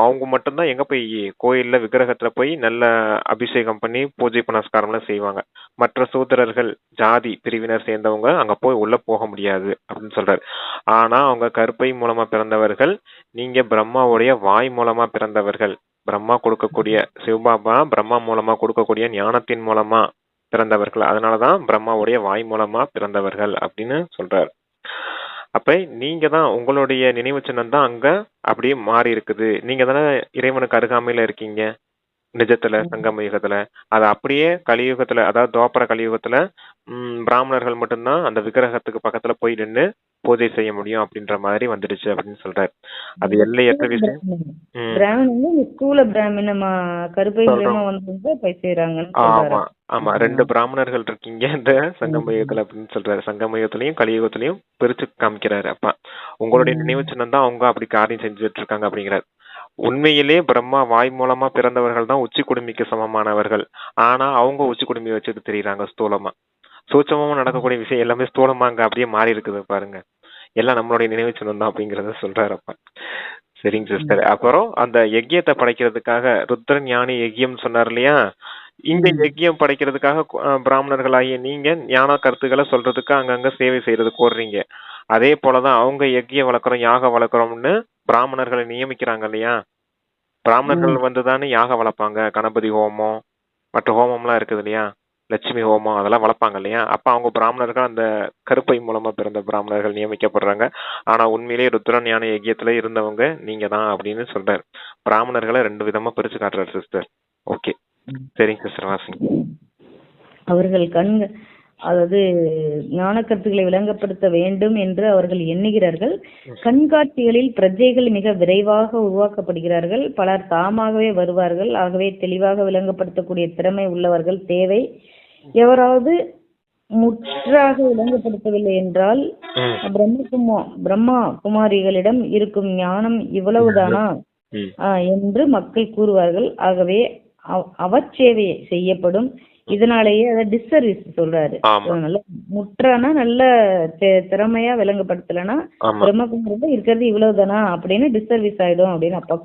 Speaker 2: அவங்க மட்டும்தான் எங்க போய் கோயில்ல விக்கிரகத்துல போய் நல்ல அபிஷேகம் பண்ணி பூஜை புனஸ்காரம் எல்லாம் செய்வாங்க. மற்ற சூத்திரர்கள் ஜாதி பிரிவினர் சேர்ந்தவங்க அங்க போய் உள்ள போக முடியாது அப்படின்னு சொல்றாரு. ஆனா அவங்க கருப்பை மூலமா பிறந்தவர்கள், நீங்க பிரம்மாவுடைய வாய் மூலமா பிறந்தவர்கள். பிரம்மா கொடுக்கக்கூடிய, சிவபாபா பிரம்மா மூலமா கொடுக்கக்கூடிய ஞானத்தின் மூலமா பிறந்தவர்கள். அதனாலதான் பிரம்மாவுடைய வாய் மூலமா பிறந்தவர்கள் அப்படின்னு சொல்றாரு. அப்ப நீங்க தான், உங்களுடைய நினைவு சின்னம் தான் அங்க அப்படியே மாறி இருக்குது. நீங்க தானே இறைவனுக்கு அருகாமையில இருக்கீங்க நிஜத்துல, சங்கம யுகத்துல. அது அப்படியே கலியுகத்துல, அதாவது துவாபர கலியுகத்துல பிராமணர்கள் மட்டும்தான் அந்த விக்கிரகத்துக்கு பக்கத்துல போய் நின்று பூஜை செய்ய முடியும் அப்படின்ற மாதிரி வந்துடுச்சு அப்படின்னு சொல்றாரு. அது எல்லையற்ற விஷயம். ஆமா ஆமா, 2 பிராமணர்கள் இருக்கீங்க இந்த சங்கமயுகத்துல அப்படின்னு சொல்றாரு. சங்கமயுகத்திலையும் கலியுகத்திலையும் பிரிச்சு காமிக்கிறாரு. அப்ப உங்களுடைய நினைவு சின்னம் தான் அவங்க அப்படி காரியம் செஞ்சுட்டு இருக்காங்க அப்படிங்கிறாரு. உண்மையிலே பிரம்மா வாய் மூலமா பிறந்தவர்கள் தான் உச்சி குடுமிக்கு சமமானவர்கள். ஆனா அவங்க உச்சி குடுமி வச்சுட்டு தெரியுறாங்க ஸ்தூலமா. சூட்சமா நடக்கக்கூடிய விஷயம் எல்லாமே ஸ்தூலமா அங்க அப்படியே மாறி இருக்குது பாருங்க. எல்லாம் நம்மளுடைய நினைவு சின்னம் தான் அப்படிங்கறத சொல்றாருப்பா. சரிங்க சிஸ்டர். அப்புறம் அந்த யஜ்யத்தை படைக்கிறதுக்காக ருத்ர ஞானி யஜ்யம் சொன்னார் இல்லையா, இந்த யஜ்யம் படைக்கிறதுக்காக பிராமணர்களாகிய நீங்க ஞான கருத்துக்களை சொல்றதுக்கு அங்கங்க சேவை செய்யறதுக்கு ஓடுறீங்க. அதே போலதான் அவங்க யஜ்யம் வளர்க்குறோம் யாக வளர்க்குறோம்னு பிராமணர்களை நியமிக்கிறாங்க இல்லையா. பிராமணர்கள் வந்துதானே யாக வளர்ப்பாங்க. கணபதி ஹோமம் மற்ற ஹோமம்லாம் இருக்குது இல்லையா, லட்சுமி ஹோமம் அதெல்லாம் வளர்ப்பாங்க இல்லையா. அப்ப அவங்க பிராமணர்கள் அந்த கருப்பை மூலமா பிறந்த பிராமணர்கள் நியமிக்கப்படுறாங்க. ஆனா உண்மையிலேயே ருத்ர ஞான யஜ்யத்துல இருந்தவங்க நீங்க தான் அப்படின்னு சொல்றாரு. பிராமணர்களை 2 விதமா பிரிச்சு காட்டுறாரு சிஸ்டர். ஓகே, சரிங்க சிஸ்டர், வாசிங்க.
Speaker 1: அவர்கள் அதாவது ஞான கருத்துக்களை விளங்கப்படுத்த வேண்டும் என்று அவர்கள் எண்ணுகிறார்கள். கண்காட்சிகளில் பிரஜைகள் மிக விரைவாக உருவாக்கப்படுகிறார்கள். பலர் தாமாகவே வருவார்கள். ஆகவே தெளிவாக விளங்கப்படுத்தக்கூடிய திறமை உள்ளவர்கள் தேவை. எவராவது முற்றாக விளங்கப்படுத்தவில்லை என்றால் பிரம்மா குமாரிகளிடம் இருக்கும் ஞானம் இவ்வளவுதானா என்று மக்கள் கூறுவார்கள். ஆகவே அவச்சேவை செய்யப்படும். இதனாலேயே அத டிஸ்சர்வீஸ் சொல்றாரு. முற்றானா நல்ல திறமையா விளங்கப்படுத்தலன்னா பிரம்மகுமாரி இருக்கிறது இவ்வளவுதானா அப்படின்னு டிஸ்சர்வீஸ் ஆயிடும் அப்படின்னு அப்பா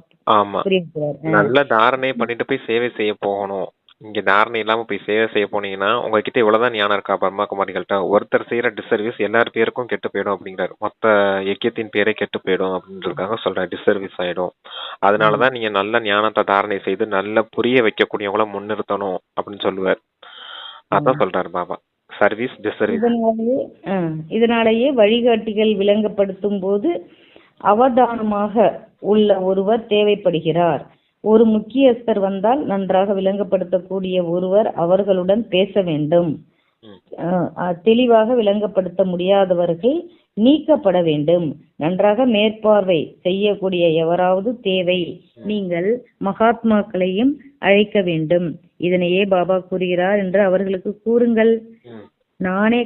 Speaker 1: புரியுறாரு.
Speaker 2: நல்ல தாரணை பண்ணிட்டு போய் சேவை செய்ய போகணும். இங்க தாரணை இல்லாம போய் சேவை செய்ய போனீங்கன்னா உங்ககிட்ட இவ்வளவுதான் ஞானம் இருக்கா பிரம்மகுமாரிகள்ட்ட, ஒருத்தர் செய்யற டிஸ்சர்வீஸ் எல்லார் பேருக்கும் கெட்டு போயிடும் அப்படிங்கிறாரு. மொத்த யக்கியத்தின் பேரே கெட்டு போயிடும் அப்படின்றதுக்காக சொல்றேன், டிஸ்சர்வீஸ் ஆயிடும். அதனாலதான் நீங்க நல்ல ஞானத்தை தாரணை செய்து நல்ல புரிய வைக்கக்கூடியவங்கள முன்னிறுத்தணும் அப்படின்னு சொல்லுவார். அதான் சொல்றாரு பாபா, சர்வீஸ் டிஸ்சர்வீஸ்.
Speaker 1: இதனாலேயே வழிகாட்டிகள் விளங்கப்படுத்தும் போது அவதானமாக உள்ள ஒருவர் தேவைப்படுகிறார். ஒரு முக்கியஸ்தர் வந்தால் நன்றாக விளங்கப்படுத்தக்கூடிய ஒருவர் அவர்களுடன் பேச வேண்டும். தெளிவாக விளங்கப்படுத்த முடியாதவர்கள் நீக்கப்பட வேண்டும். நன்றாக மேற்பார்வை செய்யக்கூடிய எவராவது தேவை. நீங்கள் மகாத்மாக்களையும் அழைக்க வேண்டும். இதனையே பாபா கூறுகிறார் என்று அவர்களுக்கு கூறுங்கள். நானே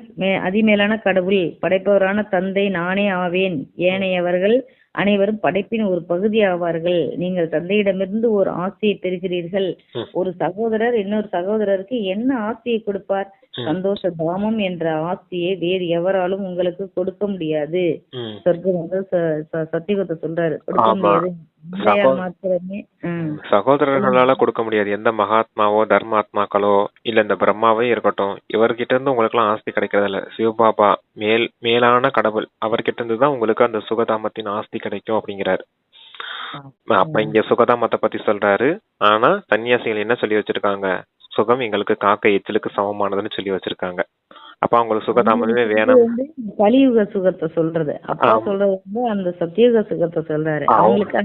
Speaker 1: அதிமேலான கடவுள், படைப்பவரான தந்தை நானே ஆவேன். ஏனையவர்கள் அனைவரும் படைப்பின் ஒரு பகுதி ஆவார்கள். நீங்கள் தந்தையிடமிருந்து ஒரு ஆசையை பெறுகிறீர்கள். ஒரு சகோதரர் இன்னொரு சகோதரருக்கு என்ன ஆசையை கொடுப்பார்? சந்தோஷ தாமம் என்ற ஆசையை வேறு எவராலும் உங்களுக்கு கொடுக்க முடியாது. சொர்க்கம் சத்தியகத்தை சொல்றாரு, கொடுக்க முடியாது.
Speaker 2: சகோதரர்களால கொடுக்க முடியாது. எந்த மகாத்மாவோ தர்மாத்மாக்களோ இல்ல இந்த பிரம்மாவே இருக்கட்டும், இவர்கிட்ட இருந்து உங்களுக்கு எல்லாம் ஆஸ்தி கிடைக்கிறது இல்ல. சிவபாபா மேலான கடவுள், அவர்கிட்ட இருந்து தான் உங்களுக்கு அந்த சுகதாமத்தின் ஆஸ்தி கிடைக்கும் அப்படிங்கிறாரு. அப்ப இங்க சுகதாமத்தை பத்தி சொல்றாரு. ஆனா சன்னியாசிகள் என்ன சொல்லி வச்சிருக்காங்க? சுகம் எங்களுக்கு காக்கை எச்சிலுக்கு சமமானதுன்னு சொல்லி வச்சிருக்காங்க. அப்ப அவங்களுக்கு சுகதாமமே வேணும்.
Speaker 1: கலியுக சுகத்தை சொல்றது, அப்பா சொல்றது வந்து அந்த சத்தியுக சுகத்தை சொல்றாரு. அவங்களுக்கு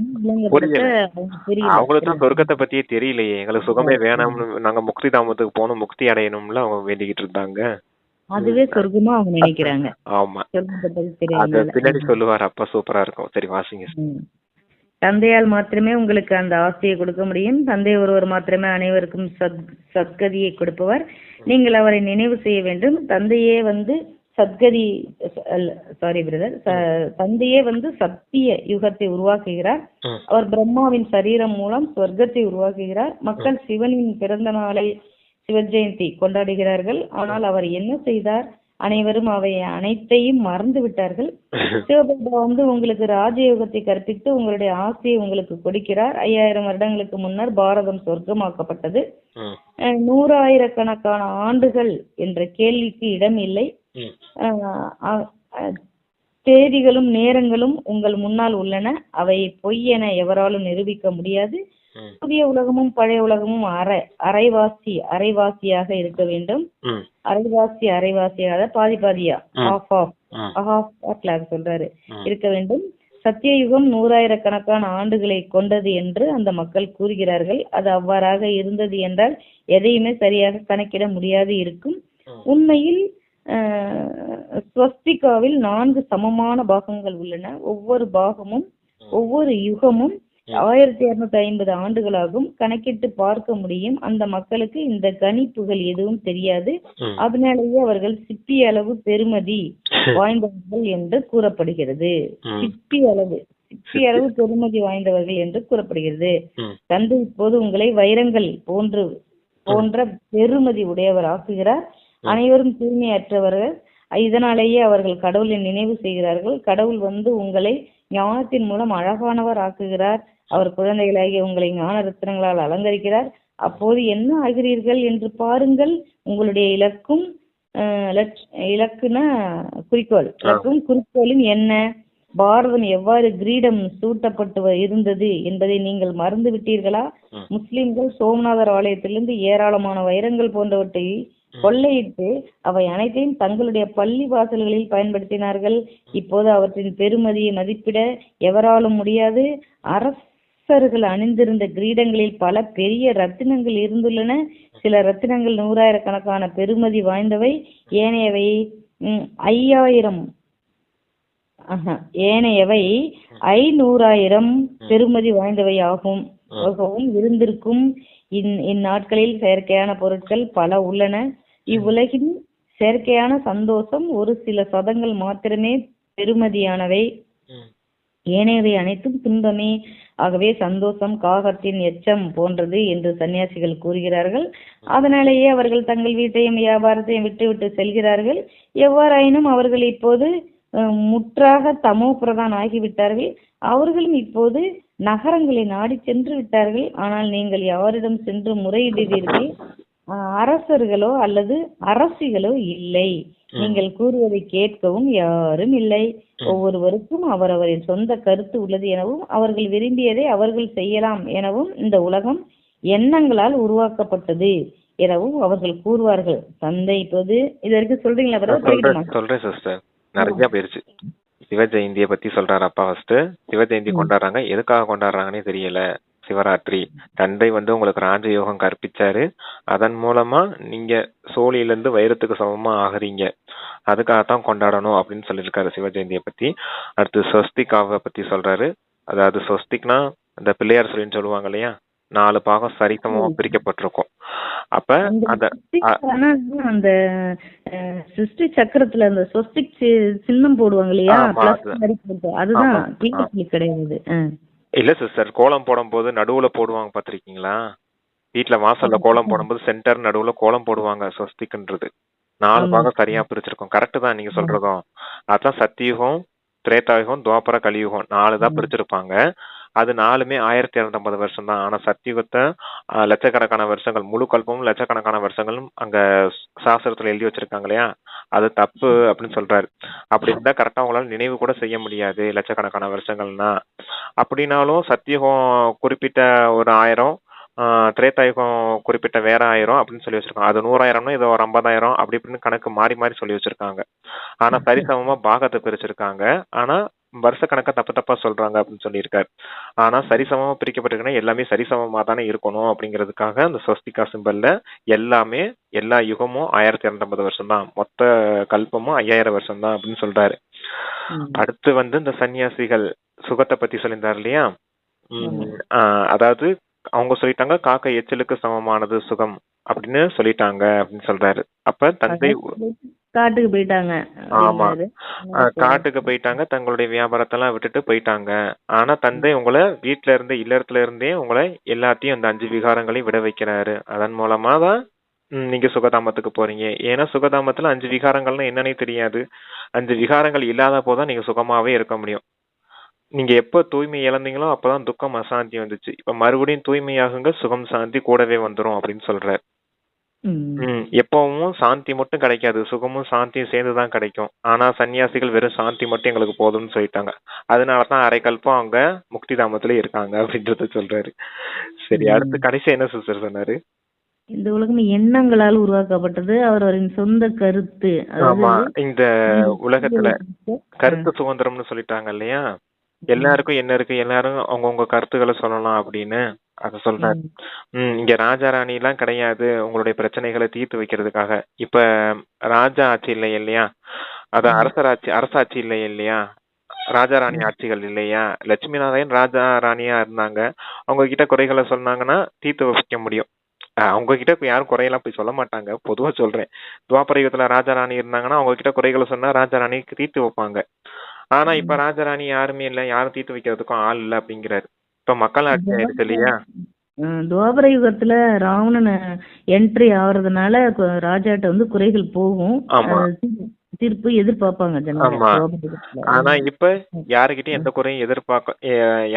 Speaker 2: அவங்களுக்கு தான் சொர்க்கத்தை பத்தியே தெரியலையே. எங்களுக்கு சுகமே வேணாம்னு, நாங்க முக்தி தாமத்துக்கு போகணும், முக்தி அடையணும்ல அவங்க வேண்டிக்கிட்டு இருந்தாங்க.
Speaker 1: அதுவே சொர்க்கமா அவங்க நினைக்கிறாங்க.
Speaker 2: ஆமா, அது பின்னாடி சொல்லுவாரு அப்பா, சூப்பரா இருக்கும். சரி வாசிங்க.
Speaker 1: தந்தையால் மாத்திரமே உங்களுக்கு அந்த ஆசையை கொடுக்க முடியும். தந்தை ஒருவர் மாத்திரமே அனைவருக்கும் சத்கதியை கொடுப்பவர். நீங்கள் அவரை நினைவு செய்ய வேண்டும். தந்தையே வந்து சத்கதி, சாரி பிரதர், தந்தையே வந்து சத்திய யுகத்தை உருவாக்குகிறார். அவர் பிரம்மாவின் சரீரம் மூலம் சொர்க்கத்தை உருவாக்குகிறார். மக்கள் சிவனின் பிறந்த நாளை சிவஜெயந்தி கொண்டாடுகிறார்கள். ஆனால் அவர் என்ன செய்தார்? அனைவரும் அவை அனைத்தையும் மறந்து விட்டார்கள். சிவபாபா வந்து உங்களுக்கு ராஜயோகத்தை கற்பித்து உங்களுடைய ஆசையை உங்களுக்கு கொடுக்கிறார். 5000 வருடங்களுக்கு முன்னர் பாரதம் சொர்க்கமாக்கப்பட்டது. 100,000 ஆண்டுகள் என்ற கேள்விக்கு இடம் இல்லை. தேதிகளும் நேரங்களும் உங்கள் முன்னால் உள்ளன. அவை பொய் என எவராலும் நிரூபிக்க முடியாது. புதிய உலகமும் பழைய உலகமும் அரைவாசியாக இருக்க வேண்டும். அரைவாசியாக பாதி பாதியா சொல்றாரு இருக்க வேண்டும். சத்தியயுகம் 100,000 ஆண்டுகளை கொண்டது என்று அந்த மக்கள் கூறுகிறார்கள். அது அவ்வாறாக இருந்தது என்றால் எதையுமே சரியாக கணக்கிட முடியாது இருக்கும். உண்மையில் ஸ்வஸ்திகாவில் 4 சமமான பாகங்கள் உள்ளன. ஒவ்வொரு பாகமும் ஒவ்வொரு யுகமும் 1250 ஆண்டுகளாகும். கணக்கிட்டு பார்க்க முடியும். அந்த மக்களுக்கு இந்த கணிப்புகள் எதுவும் தெரியாது. அதனாலேயே அவர்கள் சிப்பி அளவு பெருமதி வாய்ந்தவர்கள் என்று கூறப்படுகிறது. சிப்பி அளவு பெருமதி வாய்ந்தவர்கள் என்று கூறப்படுகிறது. தந்தை இப்போது உங்களை வைரங்கள் போன்ற பெருமதி உடையவர் ஆக்குகிறார். அனைவரும் தூய்மையற்றவர்கள். இதனாலேயே அவர்கள் கடவுளை நினைவு செய்கிறார்கள். கடவுள் வந்து உங்களை ஞானத்தின் மூலம் அழகானவர் ஆக்குகிறார். அவர் குழந்தைகளாகிய உங்களை ஞான ரத்தினங்களால் அலங்கரிக்கிறார். அப்போது என்ன ஆகிறீர்கள் என்று பாருங்கள். உங்களுடைய குறிக்கோளும் என்ன? பாரதம் எவ்வாறு கிரீடம் சூட்டப்பட்டு இருந்தது என்பதை நீங்கள் மறந்து விட்டீர்களா? முஸ்லிம்கள் சோமநாதர் ஆலயத்திலிருந்து ஏராளமான வைரங்கள் போன்றவற்றை கொள்ளையிட்டு அவை அனைத்தையும் தங்களுடைய பள்ளி வாசல்களில் பயன்படுத்தினார்கள். இப்போது அவற்றின் பெருமதியை மதிப்பிட எவராலும் முடியாது. அரசர்கள் அணிந்திருந்த கிரீடங்களில் பல பெரிய ரத்தினங்கள் இருந்துள்ளன. சில ரத்தினங்கள் 100,000 பெருமதி வாய்ந்தவை. ஏனையவை 500,000 பெருமதி வாய்ந்தவை ஆகவும் இருந்திருக்கும். இந்நாட்களில் செயற்கையான பொருட்கள் பல உள்ளன. இவ்வுலகின் செயற்கையான சந்தோஷம் ஒரு சில சதங்கள் மாத்திரமே பெருமதியானவை. ஏனையவை அனைத்தும் துன்பமே. ஆகவே சந்தோஷம் காகத்தின் எச்சம் போன்றது என்று சன்னியாசிகள் கூறுகிறார்கள். அதனாலேயே அவர்கள் தங்கள் வீட்டையும் வியாபாரத்தையும் விட்டுவிட்டு செல்கிறார்கள். எவ்வாறாயினும் அவர்கள் இப்போது முற்றாக தமோ பிரதான் ஆகிவிட்டார்கள். அவர்களும் இப்போது நகரங்களை நாடி சென்று விட்டார்கள். ஆனால் நீங்கள் யாரிடம் சென்று முறையிடுவீர்கள்? அரசர்களோ அல்லது அரசிகளோ இல்லை. நீங்கள் கூறுவதை கேட்கவும் யாரும் இல்லை. ஒவ்வொருவருக்கும் அவரவரின் சொந்த கருத்து உள்ளது எனவும் அவர்கள் விரும்பியதை அவர்கள் செய்யலாம் எனவும் இந்த உலகம் எண்ணங்களால் உருவாக்கப்பட்டது எனவும் அவர்கள் கூறுவார்கள். தந்தை இப்போது இது வரைக்கும் சொல்றீங்களா?
Speaker 2: சொல்றேன் சிஸ்டர். நிறைய போயிருச்சு. சிவஜெயந்திய பத்தி சொல்றாரு அப்பா. ஃபர்ஸ்ட் சிவஜெயந்தி கொண்டாடுறாங்க. எதுக்காக கொண்டாடுறாங்கன்னே தெரியல. சிவராத்திரி தந்தை வந்து உங்களுக்கு ராஜயோகம் கற்பிச்சாரு. அதன் மூலமா நீங்க சோழியில இருந்து வைரத்துக்கு சமமா ஆகுறீங்க. அதுக்காகத்தான் கொண்டாடணும் அப்படின்னு சொல்லியிருக்காரு சிவஜெயந்தியை பத்தி. அடுத்து ஸ்வஸ்திகாவை பத்தி சொல்றாரு. அதாவது ஸ்வஸ்திக்னா அந்த பிள்ளையார் சொல்லின்னு சொல்லுவாங்க இல்லையா, 4 பாகம் சரிசமமா பிரிக்கப்பட்டிருக்கும். அப்ப
Speaker 1: அந்த சிருஷ்டி சக்கரத்துல அந்த ஸ்வஸ்திக் சின்னம் போடுவாங்க இல்லையா, அதுதான் கிடையாது.
Speaker 2: இல்ல சிஸ்டர், கோலம் போடும் போது நடுவுல போடுவாங்க பாத்திருக்கீங்களா? வீட்டுல வாசல்ல கோலம் போடும்போது சென்டர் நடுவுல கோலம் போடுவாங்க. ஸ்வஸ்திக்ன்றது 4 பாகம் சரியா பிரிச்சிருக்கும். கரெக்ட் தான் நீங்க சொல்றதும். அதான் சத்தியுகம், திரேதாயுகம், துவாபர, கலியுகம் 4 தான் பிரிச்சிருப்பாங்க. அது 4மே 1250 வருஷம் தான். ஆனா சத்தியுகத்தை லட்சக்கணக்கான வருஷங்கள், முழு கல்பமும் லட்சக்கணக்கான வருஷங்களும் அங்க சாஸ்திரத்துல எழுதி வச்சிருக்காங்க இல்லையா, அது தப்பு அப்படின்னு சொல்றாரு. அப்படி இருந்தா கரெக்டா உங்களால நினைவு கூட செய்ய முடியாது லட்சக்கணக்கான வருஷங்கள்னா. அப்படின்னாலும் சத்தியுகம் குறிப்பிட்ட ஒரு 1000, திரேதாயுகம் குறிப்பிட்ட வேற 1000 அப்படின்னு சொல்லி வச்சிருக்காங்க. அது 100,000னா இது ஒரு 50,000 அப்படி இப்படின்னு கணக்கு மாறி மாறி சொல்லி வச்சிருக்காங்க. ஆனா சரிசமமா பாகத்தை பிரிச்சிருக்காங்க. ஆனா வருஷ கணக்கா தப்பு தப்பா சொல்றாங்க அப்படின்னு சொல்லியிருக்காரு. ஆனா சரிசமமா பிரிக்கப்பட்டிருக்குன்னா எல்லாமே சரிசமமா தானே இருக்கணும் அப்படிங்கிறதுக்காக அந்த ஸ்வஸ்திகா சிம்பல்ல எல்லாமே எல்லா யுகமும் 1250 வருஷம் தான், மொத்த கல்பமும் 5000 வருஷம் தான் அப்படின்னு சொல்றாரு. அடுத்து வந்து இந்த சன்னியாசிகள் சுகத்தை பத்தி சொல்லியிருந்தாரு இல்லையா? அதாவது அவங்க சொல்லிட்டாங்க காக்கை எச்சலுக்கு சமமானது சுகம் அப்படின்னு சொல்லிட்டாங்க அப்படின்னு சொல்றாரு. அப்ப தந்தை
Speaker 1: காட்டுக்கு போயிட்டாங்க.
Speaker 2: ஆமா, காட்டுக்கு போயிட்டாங்க, தங்களுடைய வியாபாரத்தெல்லாம் விட்டுட்டு போயிட்டாங்க. ஆனா தந்தை உங்களை வீட்டுல இருந்து இல்லறத்துல இருந்தே உங்களை எல்லாத்தையும் அந்த 5 விகாரங்களையும் விட வைக்கிறாரு. அதன் மூலமா தான் நீங்க சுகதாமத்துக்கு போறீங்க. ஏன்னா சுகதாமத்துல 5 விகாரங்கள்னா என்னன்னே தெரியாது. 5 விகாரங்கள் இல்லாத போதான் நீங்க சுகமாவே இருக்க முடியும். நீங்க எப்ப தூய்மை இழந்தீங்களோ அப்பதான் துக்கம் அசாந்தி வந்துச்சு. இப்ப மறுபடியும் தூய்மையாகுங்க, சுகம் சாந்தி கூடவே வந்துரும் அப்படின்னு சொல்றாரு. எப்பவும் சாந்தி மட்டும் கிடைக்காது, சுகமும் சாந்தியும் சேர்ந்துதான் கிடைக்கும். ஆனா சன்னியாசிகள் வெறும் சாந்தி மட்டும் எங்களுக்கு போதும்னு சொல்லிட்டாங்க. அதனாலதான் அரைக்கல்பம் அவங்க முக்தி தாமத்துல இருக்காங்க அப்படின்றத சொல்றாரு. சரி, அடுத்து கடைசி என்ன சிஸ்டர் சொன்னாரு?
Speaker 1: இந்த உலகம் எண்ணங்களால் உருவாக்கப்பட்டது, அவரவரின் சொந்த கருத்து.
Speaker 2: ஆமா, இந்த உலகத்துல கருத்து சுதந்திரம்னு சொல்லிட்டாங்க இல்லையா? எல்லாருக்கும் என்ன இருக்கு, எல்லாரும் அவங்கவுங்க கருத்துக்களை சொல்லலாம் அப்படின்னு அத சொல்றாரு. இங்க ராஜா ராணி எல்லாம் கிடையாது உங்களுடைய பிரச்சனைகளை தீர்த்து வைக்கிறதுக்காக. இப்ப ராஜா ஆட்சி இல்லை இல்லையா, அது அரசாட்சி இல்லை இல்லையா, ராஜா ராணி ஆட்சிகள் இல்லையா. லட்சுமி நாராயண் ராஜா ராணியா இருந்தாங்க. அவங்க கிட்ட குறைகளை சொன்னாங்கன்னா தீர்த்து வைக்க முடியும். அவங்க கிட்ட இப்ப யாரும் குறையெல்லாம் போய் சொல்ல மாட்டாங்க, பொதுவா சொல்றேன். துவாபர யுகத்துல ராஜா ராணி இருந்தாங்கன்னா அவங்க கிட்ட குறைகளை சொன்னா ராஜா ராணிக்கு தீர்த்து வைப்பாங்க. ஆனா இப்ப ராஜாராணி யாருமே இல்ல, யாரும் தீர்த்து வைக்கிறதுக்கும் ஆள் இல்ல அப்படிங்கிறாரு. இப்ப மக்கள் ஆட்சி ஆயிடுச்சு இல்லையா?
Speaker 1: துவாபர யுகத்துல ராவணன் என்ட்ரி ஆகுறதுனால ராஜாட்ட வந்து குறைகள் போகும், தீர்ப்பு எதிர்பார்ப்பாங்க ஜனங்க.
Speaker 2: ஆனா இப்ப யாருக்கிட்டையும் எந்த குறையும்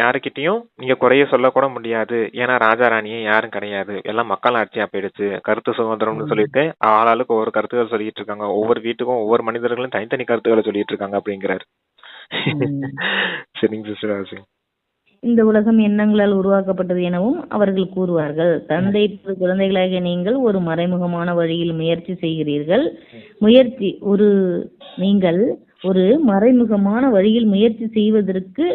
Speaker 2: யாருக்கிட்டையும் நீங்க குறைய சொல்ல கூட முடியாது. ஏன்னா ராஜா ராணியே யாரும் கிடையாது, எல்லாம் மக்கள் ஆட்சியா போயிடுச்சு. கருத்து சுதந்திரம்னு சொல்லிட்டு ஆளாளுக்கு ஒவ்வொரு கருத்துக்கள் சொல்லிட்டு இருக்காங்க. ஒவ்வொரு வீட்டுக்கும் ஒவ்வொரு மனிதர்களும் தனித்தனி கருத்துக்களை சொல்லிட்டு இருக்காங்க அப்படிங்கிறாரு. சரிங்க சிஸ்டர்.
Speaker 1: இந்த உலகம் எண்ணங்களால் உருவாக்கப்பட்டது எனவும் அவர்கள் கூறுவார்கள். தந்தை குழந்தைகளாகிய நீங்கள் ஒரு மறைமுகமான வழியில் முயற்சி செய்கிறீர்கள். நீங்கள் ஒரு மறைமுகமான வழியில் முயற்சி செய்வதற்கு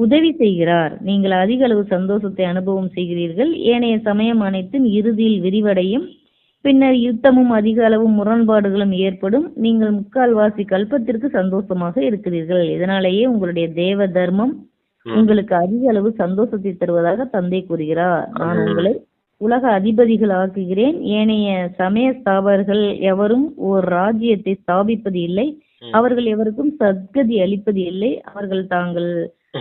Speaker 1: உதவி செய்கிறார். நீங்கள் அதிக அளவு சந்தோஷத்தை அனுபவம் செய்கிறீர்கள். ஏனைய சமயம் அனைத்தும் இறுதியில் விரிவடையும். பின்னர் யுத்தமும் அதிக அளவு முரண்பாடுகளும் ஏற்படும். நீங்கள் முக்கால்வாசி கல்பத்திற்கு சந்தோஷமாக இருக்கிறீர்கள். இதனாலேயே உங்களுடைய தேவ தர்மம் உங்களுக்கு அதிக அளவு சந்தோஷத்தை தருவதாக தந்தை கூறுகிறார். நான் உங்களை உலக அதிபதிகள் ஆக்குகிறேன். ஏனைய சமய ஸ்தாபகர்கள் எவரும் ஓர் ராஜ்யத்தை ஸ்தாபிப்பது இல்லை. அவர்கள் எவருக்கும் சத்கதி அளிப்பது இல்லை. அவர்கள் தாங்கள்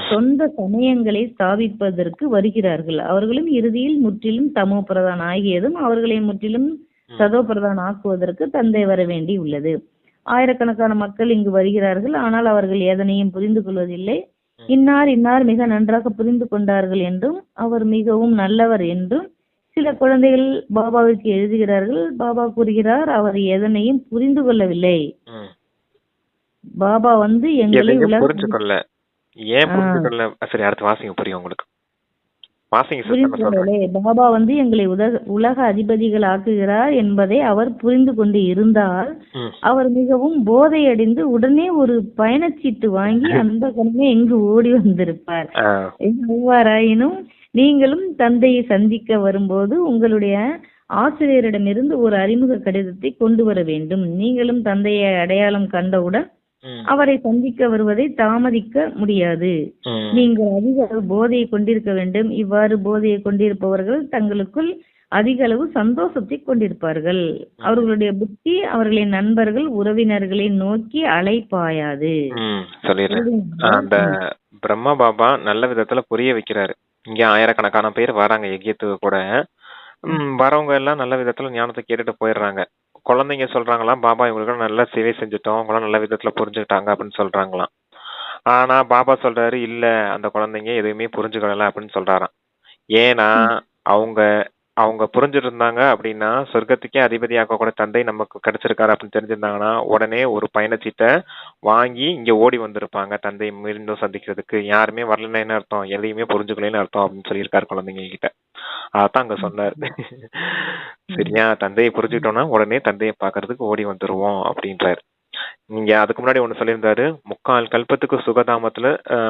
Speaker 1: சொந்த சமயங்களை ஸ்தாபிப்பதற்கு வருகிறார்கள். அவர்களும் இறுதியில் முற்றிலும் தமோ பிரதான் ஆகியதும் அவர்களை முற்றிலும் சதோ பிரதான் ஆக்குவதற்கு தந்தை வர வேண்டி உள்ளது. ஆயிரக்கணக்கான மக்கள் இங்கு வருகிறார்கள், ஆனால் அவர்கள் எதனையும் புரிந்து கொள்வதில்லை. இன்னார் மிக நன்றாக புரிந்து கொண்டார்கள் என்றும் அவர் மிகவும் நல்லவர் என்றும் சில குழந்தைகள் பாபாவுக்கு எழுதுகிறார்கள். பாபா கூறுகிறார் அவர் எதனையும் புரிந்து கொள்ளவில்லை. பாபா வந்து எங்களை
Speaker 2: புரிஞ்சுக்கொள்ள ஏன் புரிஞ்சுக்கொள்ள. சரி, அடுத்து வாசிங்க, புரியும் உங்களுக்கு.
Speaker 1: பாபா வந்து எங்களை உலக அதிபதிகள் ஆக்குகிறார் என்பதை அவர் புரிந்து கொண்டு இருந்தால் அவர் மிகவும் போதையடைந்து உடனே ஒரு பயணச்சீட்டு வாங்கி அந்த கணமே எங்கு ஓடி வந்திருப்பார். எவ்வாறாயினும் நீங்களும் தந்தையை சந்திக்க வரும்போது உங்களுடைய ஆசிரியரிடமிருந்து ஒரு அறிமுக கடிதத்தை கொண்டு வர வேண்டும். நீங்களும் தந்தையை அடையாளம் கண்டவுடன் அவரை சந்திக்க வருவதை தாமதிக்க முடியாது. நீங்கள் அதிக அளவு போதையை கொண்டிருக்க வேண்டும். இவ்வாறு போதையை கொண்டிருப்பவர்கள் தங்களுக்குள் அதிக அளவு சந்தோஷத்தை கொண்டிருப்பார்கள். அவர்களுடைய புத்தி அவர்களின் நண்பர்கள் உறவினர்களை நோக்கி அலைப்பாயாது.
Speaker 2: அந்த பிரம்மா பாபா நல்ல விதத்துல புரிய வைக்கிறாரு. இங்க ஆயிரக்கணக்கான பேர் வராங்க யஜ்யத்துக்கு கூட. வரவங்க எல்லாம் நல்ல விதத்துல ஞானத்தை கேட்டுட்டு போயிடுறாங்க. குழந்தைங்க சொல்றாங்களாம், பாபா இவங்களுக்கு நல்ல சேவை செஞ்சுட்டோம், அவங்களாம் நல்ல விதத்துல புரிஞ்சுக்கிட்டாங்க அப்படின்னு சொல்றாங்களாம். ஆனா பாபா சொல்றாரு, இல்ல அந்த குழந்தைங்க எதுவுமே புரிஞ்சுக்கல அப்படின்னு சொல்றாராம். ஏன்னா அவங்க அவங்க புரிஞ்சுட்டு இருந்தாங்க அப்படின்னா, சொர்க்கத்துக்கே அதிபதியாக்க கூட தந்தை நமக்கு கிடைச்சிருக்காரு அப்படின்னு தெரிஞ்சிருந்தாங்கன்னா, உடனே ஒரு பயணச்சீட்டை வாங்கி இங்க ஓடி வந்திருப்பாங்க தந்தையை மீண்டும் சந்திக்கிறதுக்கு. யாருமே வரலன்னா என்ன அர்த்தம்? எதையுமே புரிஞ்சுக்கலைன்னு அர்த்தம் அப்படின்னு சொல்லியிருக்காரு குழந்தைங்க கிட்ட. அதான் அங்க சொன்னாரு. சரியா, தந்தையை புரிஞ்சுக்கிட்டோம்னா உடனே தந்தையை பார்க்கறதுக்கு ஓடி வந்துருவோம் அப்படின்றாரு. நீங்க அதுக்கு முன்னாடி ஒண்ணு சொல்லியிருந்தாரு, முக்கால் கல்பத்துக்கு சுகதாமத்துல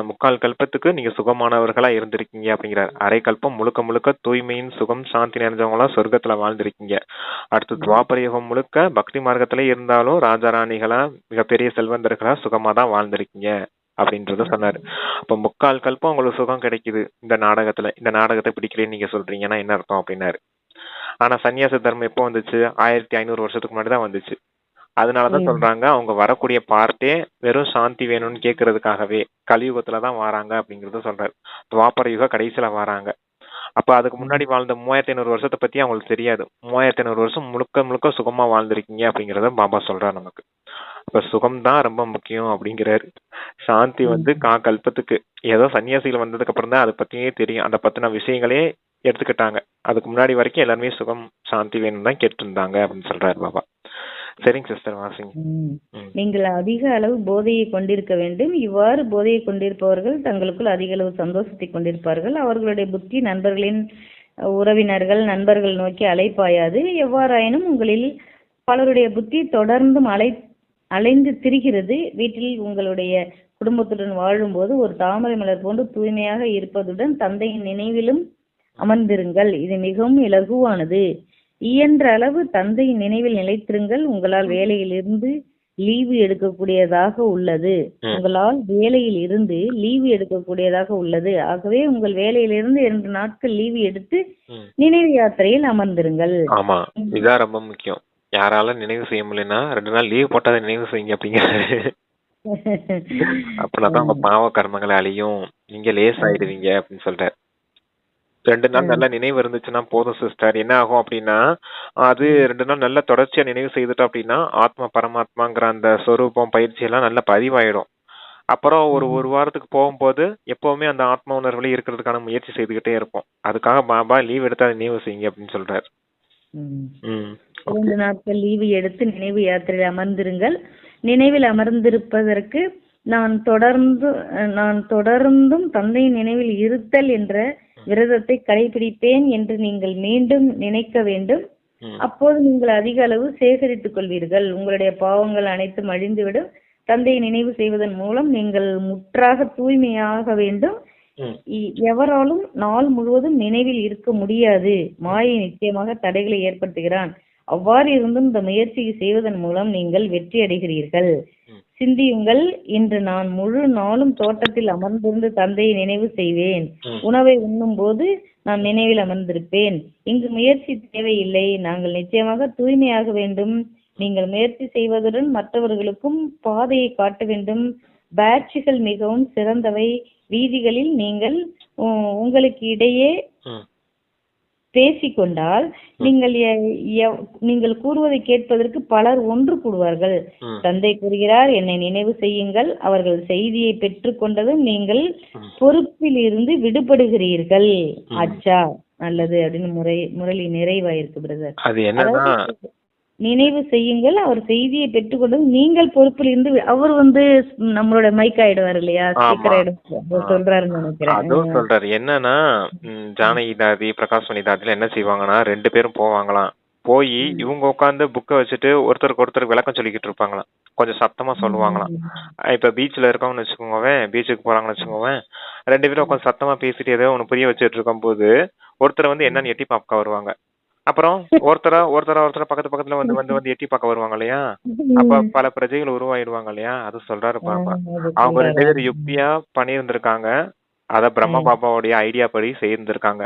Speaker 2: முக்கால் கல்பத்துக்கு நீங்க சுகமானவர்களா இருந்திருக்கீங்க அப்படிங்கிறாரு. அரை கல்பம் முழுக்க முழுக்க தூய்மையின் சுகம் சாந்தி நிறைஞ்சவங்களா சொர்க்கத்துல வாழ்ந்திருக்கீங்க. அடுத்து துவாபர யுகம் முழுக்க பக்தி மார்க்கத்திலே இருந்தாலும் ராஜாராணிகளா மிகப்பெரிய செல்வந்தர்களா சுகமா தான் வாழ்ந்திருக்கீங்க அப்படின்றத சொன்னாரு. அப்ப முக்கால் கல்பம் உங்களுக்கு சுகம் கிடைக்குது இந்த நாடகத்துல. இந்த நாடகத்தை பிடிக்கலன்னு நீங்க சொல்றீங்கன்னா என்ன அர்த்தம் அப்படின்னாரு. ஆனா சன்னியாச தர்மம் எப்போ வந்துச்சு? 1500 வருஷத்துக்கு முன்னாடி தான் வந்துச்சு. அதனாலதான் சொல்றாங்க அவங்க வரக்கூடிய பார்ட்டே வெறும் சாந்தி வேணும்னு கேட்கறதுக்காகவே கலியுகத்துலதான் வராங்க அப்படிங்கறத சொல்றாரு. துவாபர யுக கடைசியில வராங்க. அப்ப அதுக்கு முன்னாடி வாழ்ந்த 3500 வருஷத்தை பத்தி அவங்களுக்கு தெரியாது. 3500 வருஷம் முழுக்க முழுக்க சுகமா வாழ்ந்திருக்கீங்க அப்படிங்கறத பாபா சொல்றாரு நமக்கு. அப்ப சுகம் தான் ரொம்ப முக்கியம் அப்படிங்கிறாரு. சாந்தி வந்து கல்பத்துக்கு ஏதோ சன்னியாசிகள் வந்ததுக்கு அப்புறம் தான் அதை பத்தியே தெரியும். அதை பத்தின விஷயங்களே எடுத்துக்கிட்டாங்க. அதுக்கு முன்னாடி வரைக்கும் எல்லாருமே சுகம் சாந்தி வேணும் தான் கேட்டு இருந்தாங்க அப்படின்னு சொல்றாரு பாபா. சரிங்க சிஸ்டர், வாசிங்க.
Speaker 1: நீங்கள் அதிக அளவு போதையை கொண்டிருக்க வேண்டும். இவ்வாறு போதையை கொண்டிருப்பவர்கள் தங்களுக்குள் அதிக அளவு சந்தோஷத்தை கொண்டிருப்பார்கள். அவர்களுடைய புத்தி நண்பர்களின் உறவினர்கள் நண்பர்கள் நோக்கி அலைப்பாயாது. எவ்வாறாயினும் உங்களில் பலருடைய புத்தி தொடர்ந்தும் அலைந்து திரிகிறது. வீட்டில் உங்களுடைய குடும்பத்துடன் வாழும்போது ஒரு தாமரை மலர் போன்று தூய்மையாக இருப்பதுடன் தந்தையின் நினைவிலும் அமர்ந்திருங்கள். இது மிகவும் இலகுவானது. இயன்ற அளவு தந்தையின் நினைவில் நிலைத்திருங்கள். உங்களால் வேலையில் இருந்து லீவு எடுக்கக்கூடியதாக உள்ளது. ஆகவே உங்கள் வேலையிலிருந்து 2 நாட்கள் லீவு எடுத்து நினைவு யாத்திரையில் அமர்ந்திருங்கள்.
Speaker 2: ஆமா, இதான் ரொம்ப முக்கியம். யாரால நினைவு செய்ய முடியலன்னா 2 நாள் லீவ் போட்டாத நினைவு செய்யுங்க அப்படிங்கிறாரு. அப்பதான் உங்க பாவ கர்மங்களை அழியும், நீங்க லேஸ் ஆயிடுவீங்க அப்படின்னு சொல்றாரு. 2 நாள் நல்லா நினைவு இருந்துச்சுன்னா போதும் சிஸ்டர். என்ன ஆகும் அப்படின்னா, அது 2 நாள் நல்லா தொடர்ச்சியா நினைவு செய்துட்டோம் அப்படின்னா ஆத்மா பரமாத்மாங்கிற அந்த சொரூபம் பயிற்சி எல்லாம் நல்லா பதிவாயிடும். அப்புறம் ஒரு வாரத்துக்கு போகும்போது எப்பவுமே அந்த ஆத்மா உணர்வுல இருக்கிறதுக்கான முயற்சி செய்துகிட்டே இருப்போம். அதுக்காக பாபா லீவ் எடுத்தா நினைவு செய்யுங்க அப்படின்னு சொல்றாரு.
Speaker 1: 2 நாட்கள் லீவு எடுத்து நினைவு யாத்திரையில் அமர்ந்திருங்கள். நினைவில் அமர்ந்திருப்பதற்கு நான் தொடர்ந்தும் தந்தையின் நினைவில் இருத்தல் என்ற விரதத்தை கடைபிடிப்பேன் என்று நீங்கள் மீண்டும் நினைக்க வேண்டும். அப்போது நீங்கள் அதிக அளவு சேகரித்துக் கொள்வீர்கள். உங்களுடைய பாவங்கள் அனைத்தும் அழிந்துவிடும். தந்தையை நினைவு செய்வதன் மூலம் நீங்கள் முற்றாக தூய்மையாக வேண்டும். எவராலும் நாள் முழுவதும் நினைவில் இருக்க முடியாது. மாயை நிச்சயமாக தடைகளை ஏற்படுத்துகிறான். அவ்வாறு இருந்தும் இந்த முயற்சியை செய்வதன் மூலம் நீங்கள் வெற்றி அடைகிறீர்கள். சிந்தியுங்கள், இன்று நான் முழு நாளும் தோட்டத்தில் அமர்ந்திருந்து தந்தையை நினைவு செய்வேன். உணவை உண்ணும் போது நான் நினைவில் அமர்ந்திருப்பேன். இங்கு முயற்சி தேவையில்லை. நாங்கள் நிச்சயமாக தூய்மையாக வேண்டும். நீங்கள் முயற்சி செய்வதுடன் மற்றவர்களுக்கும் பாதையை காட்ட வேண்டும். பேட்சிகள் மிகவும் சிறந்தவை. வீதிகளில் நீங்கள் உங்களுக்கு இடையே பேசிக்கொண்டால் நீங்கள் கூறுவதை கேட்பதற்கு பலர் ஒன்று கூடுவார்கள். தந்தை கூறுகிறார், என்னை நினைவு செய்யுங்கள். அவர்கள் செய்தியை பெற்று கொண்டதும் நீங்கள் பொறுப்பில் இருந்து விடுபடுகிறீர்கள். அச்சா, நல்லது அப்படின்னு முரளி நிறைவாயிருக்கு பிரதர்.
Speaker 2: அது என்னன்னா,
Speaker 1: நினைவு செய்யுங்கள். அவர் செய்தியை பெற்றுக்கொண்டது நீங்கள் பொறுப்பில் இருந்து. அவர் நம்மளோட மைக் ஆயிடுவார் இல்லையா, ஸ்பீக்கர் ஆயிடுவார் சொல்றாருன்னு நினைக்கிறேன்.
Speaker 2: அதுவும் சொல்றாரு. என்னன்னா, ஜானகி தாதி பிரகாஷ்மணி தாதில என்ன செய்வாங்கன்னா, 2 பேரும் போவாங்களாம். போய் இவங்க உட்காந்து புக்கை வச்சுட்டு ஒருத்தருக்கு ஒருத்தர் விளக்கம் சொல்லிக்கிட்டு இருப்பாங்களாம். கொஞ்சம் சத்தமா சொல்லுவாங்களாம். இப்ப பீச்ல இருக்கவங்கன்னு வச்சுக்கோங்க, பீச்சுக்கு போறாங்கன்னு வச்சுக்கோங்க, 2 பேரும் உட்காந்து சத்தமா பேசிட்டு ஏதோ ஒண்ணு புரிய வச்சுட்டு இருக்கும் போது ஒருத்தர் என்னன்னு எட்டி பார்க்க வருவாங்க. அப்புறம் ஒருத்தரா பக்கத்துல வந்து எட்டி பார்க்க வருவாங்க இல்லையா. அப்ப பல பிரஜைகள் உருவாயிடுவாங்க இல்லையா. அது சொல்றாரு பாபா. அவங்க 2 பேரும் யுக்தியா பண்ணியிருந்திருக்காங்க. அத பிரம்ம பாபாவுடைய ஐடியா படி செய்திருக்காங்க.